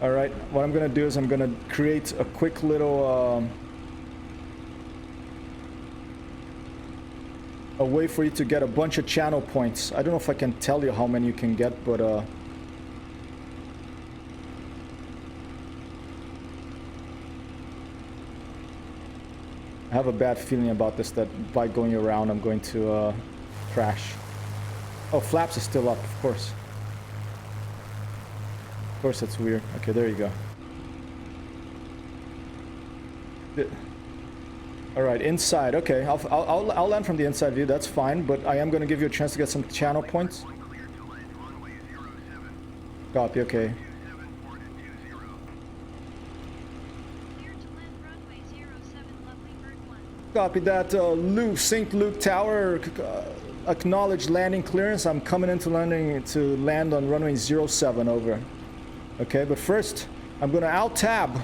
Alright, what I'm gonna do is I'm gonna create a quick little a way for you to get a bunch of channel points. I don't know if I can tell you how many you can get, but I have a bad feeling about this, that by going around I'm going to crash. Oh, flaps is still up, of course. Of course, that's weird. Okay, there you go. All right, inside. Okay, I'll land from the inside view. That's fine, but I am going to give you a chance to get some channel points. Copy. Okay. Copy that. St. Luke Tower. Acknowledge landing clearance. I'm coming into landing to land on runway 07. Over. Okay, but first I'm gonna alt tab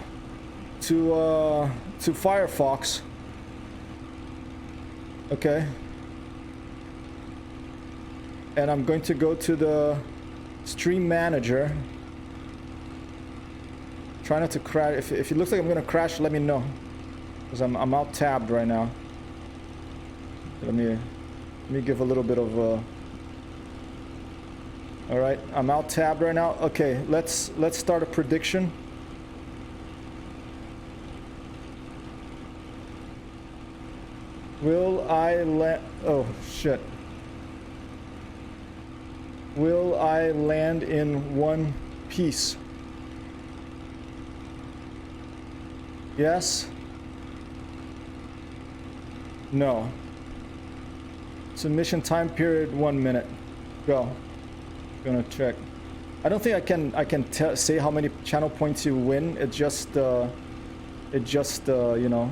to Firefox Okay. And I'm going to go to the stream manager. Try not to crash. If it looks like I'm gonna crash, let me know. Because I'm out tabbed right now. Let me give a little bit of all right, I'm out tabbed right now. Okay, let's start a prediction. Will I land? Oh shit. Will I land in one piece? Yes? No. Submission time period 1 minute. Go. Gonna check. I don't think I can say how many channel points you win. It just you know.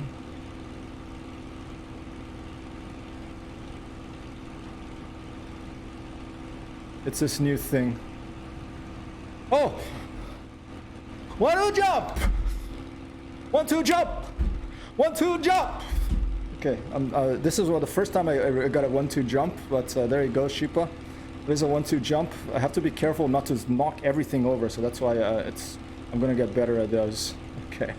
It's this new thing. Oh! 1-2 jump! 1-2 jump! 1-2 jump! Okay, this is the first time I got a 1-2 jump, but there you go, Sheepa. There's a 1-2 jump. I have to be careful not to knock everything over, so that's why I'm gonna get better at those. Okay.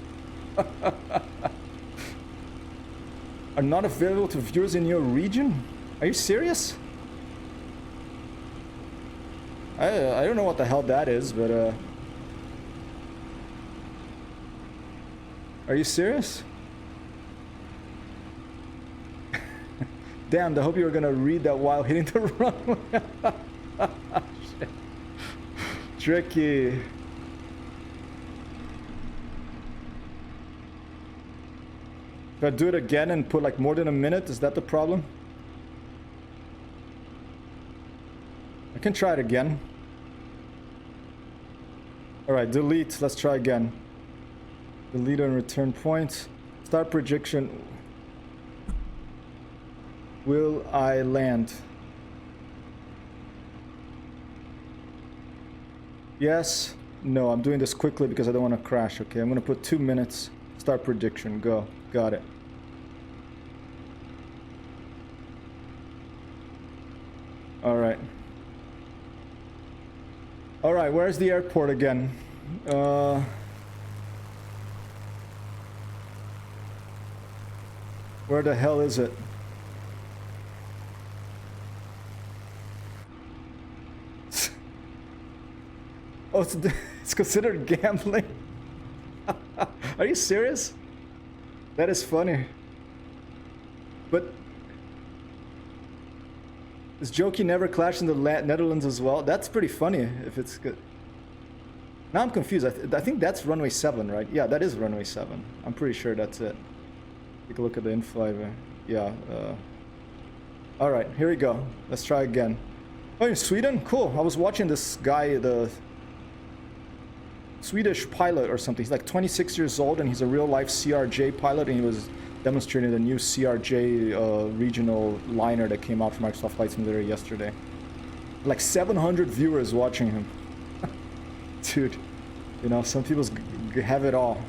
Are not available to viewers in your region? Are you serious? I don't know what the hell that is, but are you serious? Damn, I hope you were gonna read that while hitting the runway. Shit. Tricky. If I do it again and put like more than a minute, is that the problem? I can try it again. Alright, delete. Let's try again. Delete and return point. Start prediction. Will I land? Yes. No, I'm doing this quickly because I don't want to crash. Okay, I'm going to put 2 minutes. Start prediction. Go. Got it. Alright. Alright, where's the airport again? Where the hell is it? Oh, it's considered gambling? Are you serious? That is funny. But is Jokey never clashed in the Netherlands as well? That's pretty funny if it's good. Now I'm confused. I think that's runway 7, right? Yeah, that is runway 7. I'm pretty sure that's it. Take a look at the in-flight. Yeah. All right, here we go. Let's try again. Oh, in Sweden? Cool. I was watching this guy, the Swedish pilot or something. He's like 26 years old and he's a real-life CRJ pilot, and he was demonstrating the new CRJ regional liner that came out from Microsoft Flight Simulator yesterday. Like 700 viewers watching him. Dude, you know, some people have it all.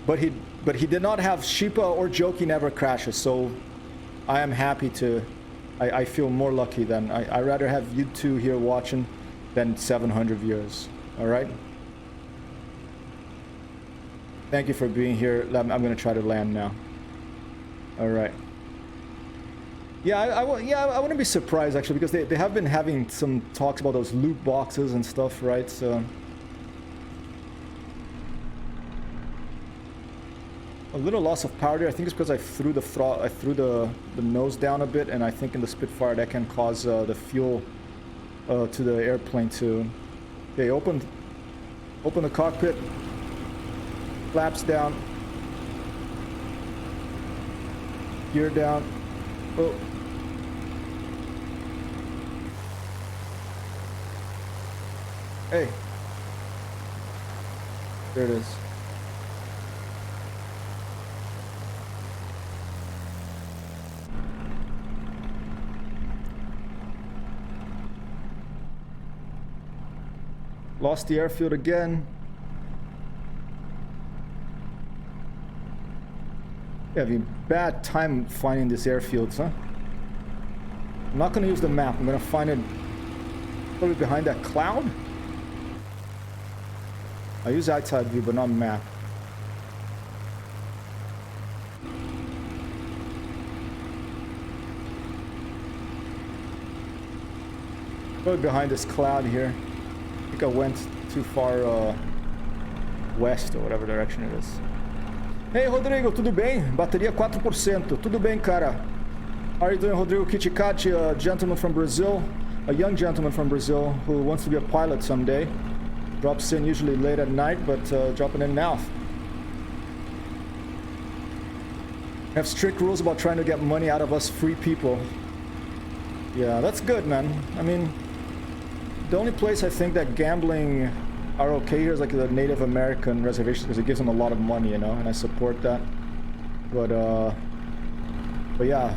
But he did not have Sheepa or Jokey never crashes, so I am happy to. I feel more lucky than I rather have you two here watching than 700 viewers. All right. Thank you for being here. I'm gonna try to land now. All right. Yeah, I wouldn't be surprised actually, because they have been having some talks about those loot boxes and stuff, right? So a little loss of power there. I think it's because I threw the nose down a bit, and I think in the Spitfire that can cause the fuel to the airplane to. Okay, open the cockpit. Flaps down. Gear down. Oh. Hey. There it is. Lost the airfield again. Having bad time finding these airfields, huh? I'm not gonna use the map. I'm gonna find it probably behind that cloud. I use outside view, but not map. Probably behind this cloud here. I think I went too far west or whatever direction it is. Hey Rodrigo, tudo bem? Bateria 4%. Tudo bem, cara. How are you doing, Rodrigo Kichikati, a gentleman from Brazil, a young gentleman from Brazil who wants to be a pilot someday. Drops in usually late at night, but dropping in now. Have strict rules about trying to get money out of us free people. Yeah, that's good, man. I mean, the only place I think that gambling are okay here is like the Native American reservations because it gives them a lot of money, you know, and I support that. But yeah,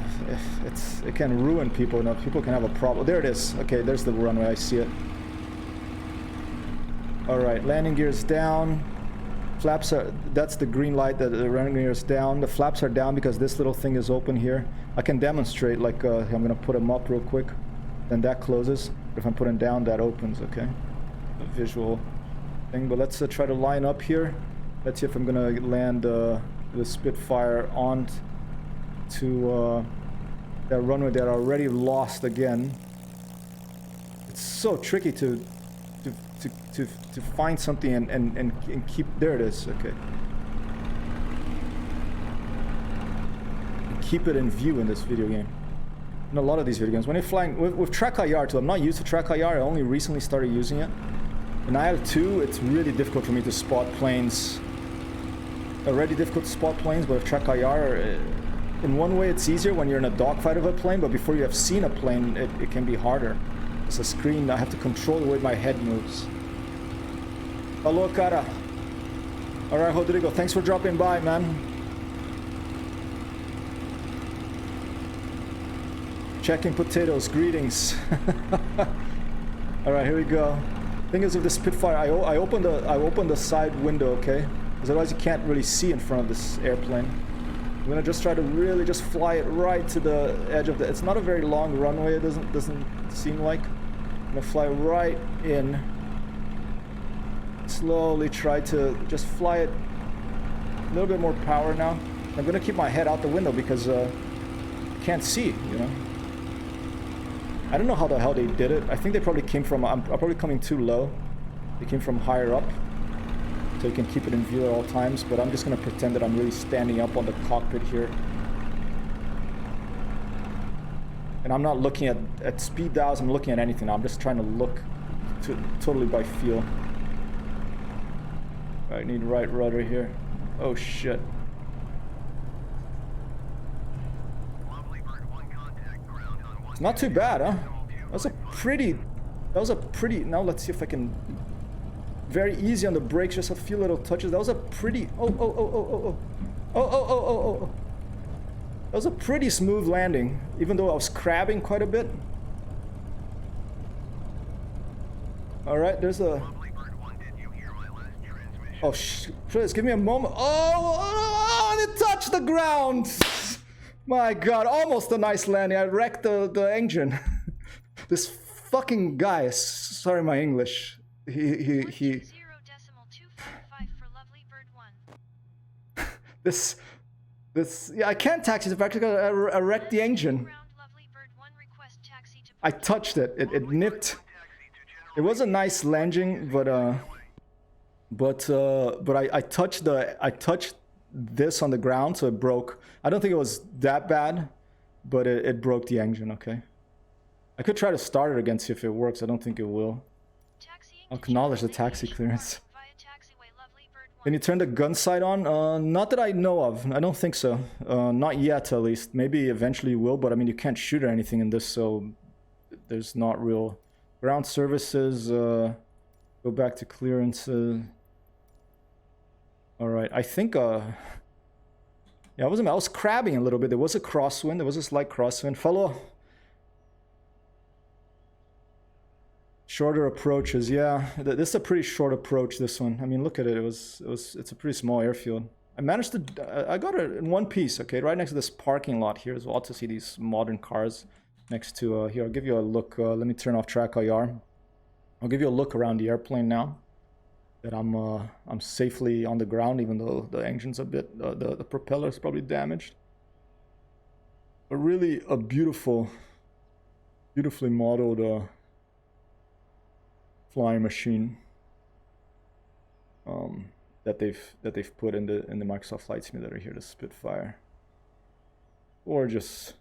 it can ruin people. You know, people can have a problem. There it is. Okay, there's the runway. I see it. All right, landing gears down. Flaps are. That's the green light. That the landing gears down. The flaps are down because this little thing is open here. I can demonstrate. Like I'm gonna put them up real quick. Then that closes. If I'm putting down, that opens. Okay, a visual thing. But let's try to line up here. Let's see if I'm gonna land the Spitfire on to that runway that I already lost again. It's so tricky to find something and keep. There it is. Okay. And keep it in view in this video game. In a lot of these video games, when you're flying with track IR too, I'm not used to track IR. I only recently started using it. In IL2, it's really difficult for me to spot planes. Already difficult to spot planes, but with track IR, in one way it's easier when you're in a dogfight of a plane, but before you have seen a plane, it can be harder. It's a screen. I have to control the way my head moves. Hello, cara. All right, Rodrigo. Thanks for dropping by, man. Checking potatoes. Greetings. All right, here we go. Thing is with the Spitfire, I opened the side window, okay? Because otherwise you can't really see in front of this airplane. I'm gonna just try to really just fly it right to the edge of the. It's not a very long runway. It doesn't seem like. I'm gonna fly right in. Slowly try to just fly it. A little bit more power now. I'm gonna keep my head out the window because can't see, you know. I don't know how the hell they did it. I think they probably came from. I'm probably coming too low. They came from higher up, so you can keep it in view at all times. But I'm just gonna pretend that I'm really standing up on the cockpit here, and I'm not looking at speed dials. I'm looking at anything. I'm just trying to look totally by feel. I need right rudder here. Oh shit. It's not too bad, huh? That was a pretty, now let's see if I can, very easy on the brakes, just a few little touches. That was a pretty, that was a pretty smooth landing, even though I was crabbing quite a bit. All right, there's a, oh, please give me a moment. Oh, and it touched the ground. My God, almost a nice landing. I wrecked the engine. This fucking guy, sorry my English. He this yeah, I can't taxi. In fact, I wrecked the engine. I touched it. It nipped. It was a nice landing, but I touched this on the ground, so it broke. I don't think it was that bad, but it broke the engine. Okay, I could try to start it again, see if it works. I don't think it will. I'll acknowledge the taxi clearance. Can you turn the gun sight on? Not that I know of. I don't think so. Not yet, at least. Maybe eventually you will, but I mean, you can't shoot or anything in this, so there's not real ground services. Go back to clearance. All right, I think. Yeah, I was crabbing a little bit. There was a crosswind. There was a slight crosswind. Follow. Shorter approaches, yeah. This is a pretty short approach. This one. I mean, look at it. It's a pretty small airfield. I managed to, I got it in one piece, okay, right next to this parking lot here as well, to see these modern cars next to, here, I'll give you a look, let me turn off track IR. I'll give you a look around the airplane now, that I'm safely on the ground, even though the engine's a bit, the propeller is probably damaged. But really a beautifully modeled flying machine. That they've put in the Microsoft Flight Simulator here, the Spitfire. Gorgeous.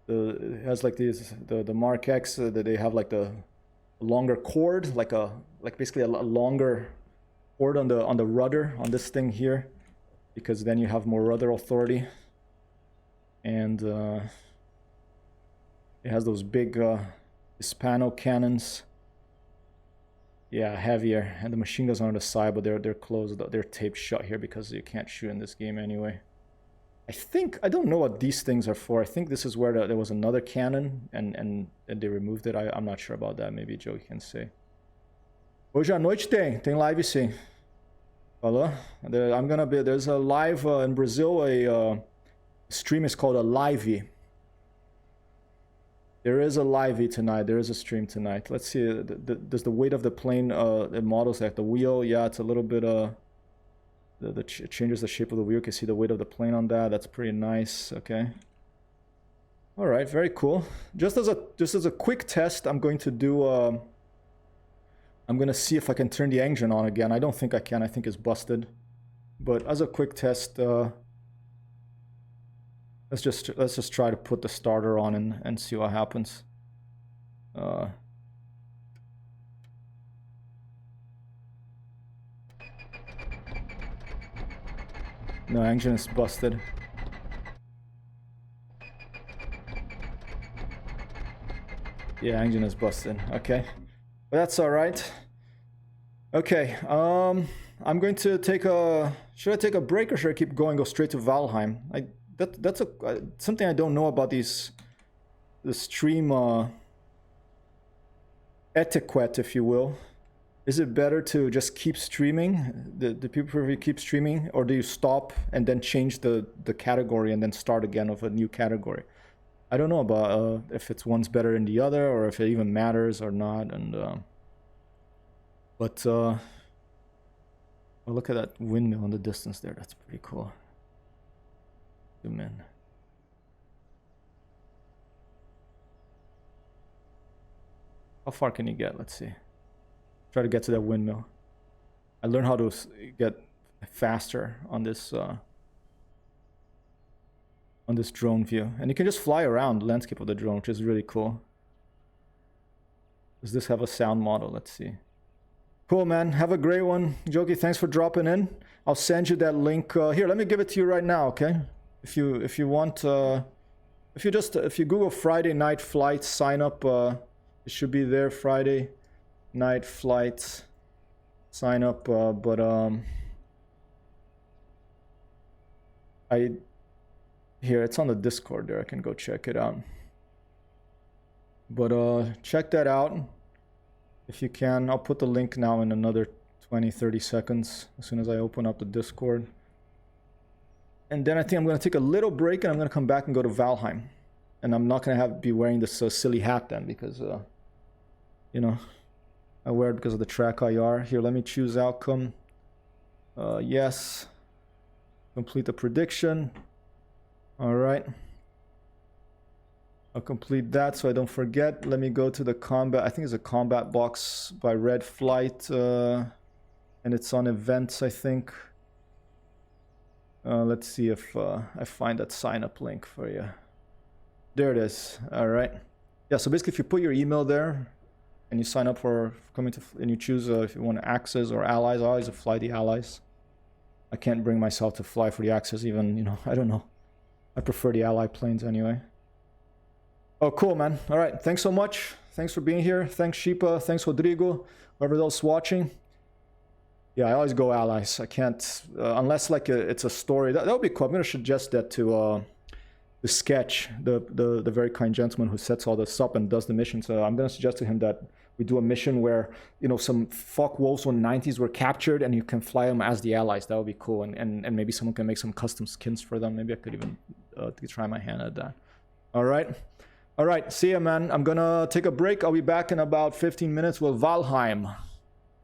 It has like these the Mark X that they have like the longer cord, like basically a longer cord on the rudder on this thing here, because then you have more rudder authority. And it has those big Hispano cannons. Yeah, heavier, and the machine guns are on the side, but they're closed. They're taped shut here because you can't shoot in this game anyway. I don't know what these things are for. I think this is where there was another cannon and they removed it. I'm not sure about that. Maybe Joe can say. Hoje à noite tem live sim. Falou? There's a live in Brazil. A stream is called a live. There is a live tonight. There is a stream tonight. Let's see. Does the weight of the plane, it models like the wheel? Yeah, it's a little bit. It changes the shape of the wheel. You can see the weight of the plane on that. That's pretty nice. Okay. All right. Very cool. Just as a quick test, I'm going to do. I'm going to see if I can turn the engine on again. I don't think I can. I think it's busted. But as a quick test. Let's just try to put the starter on and see what happens. No, engine is busted. Yeah, engine is busted. Okay, but that's all right. Okay, I'm going to take a. Should I take a break or should I keep going? Go straight to Valheim. That's something I don't know about the stream etiquette, if you will. Is it better to just keep streaming? Do people prefer keep streaming, or do you stop and then change the category and then start again with a new category? I don't know about if it's one's better than the other, or if it even matters or not. And well, look at that windmill in the distance there. That's pretty cool. Zoom in. How far can you get? Let's see. Try to get to that windmill. I learned how to get faster on this drone view, and you can just fly around the landscape of the drone, which is really cool. Does this have a sound model? Let's see. Cool, man. Have a great one, Jokey. Thanks for dropping in. I'll send you that link here. Let me give it to you right now, okay? If you want, if you Google Friday night flights, sign up. It should be there. Friday night flights, sign up. Here it's on the Discord there. I can go check it out. But check that out if you can. I'll put the link now in another 20-30 seconds as soon as I open up the Discord. And then I think I'm going to take a little break and I'm going to come back and go to Valheim. And I'm not going to be wearing this silly hat then because, you know, I wear it because of the track IR. Here, let me choose outcome. Yes. Complete the prediction. All right. I'll complete that so I don't forget. Let me go to the combat. I think it's a combat box by Red Flight. And it's on events, I think. Let's see if I find that sign up link for you. There it is. All right. Yeah, so basically if you put your email there and you sign up for coming to, and you choose if you want Axis or Allies, I always fly the Allies. I can't bring myself to fly for the Axis even, you know, I don't know. I prefer the Ally planes anyway. Oh, cool, man. All right. Thanks so much. Thanks for being here. Thanks, Sheepa. Thanks, Rodrigo. Whoever else watching. Yeah, I always go Allies. I can't, unless like it's a story. That would be cool. I'm going to suggest that to sketch, the very kind gentleman who sets all this up and does the mission. So I'm going to suggest to him that we do a mission where, you know, some fuck wolves 190s were captured and you can fly them as the allies. That would be cool. And maybe someone can make some custom skins for them. Maybe I could even try my hand at that. All right, see ya, man. I'm gonna take a break. I'll be back in about 15 minutes with Valheim.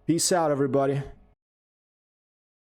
Peace out, everybody.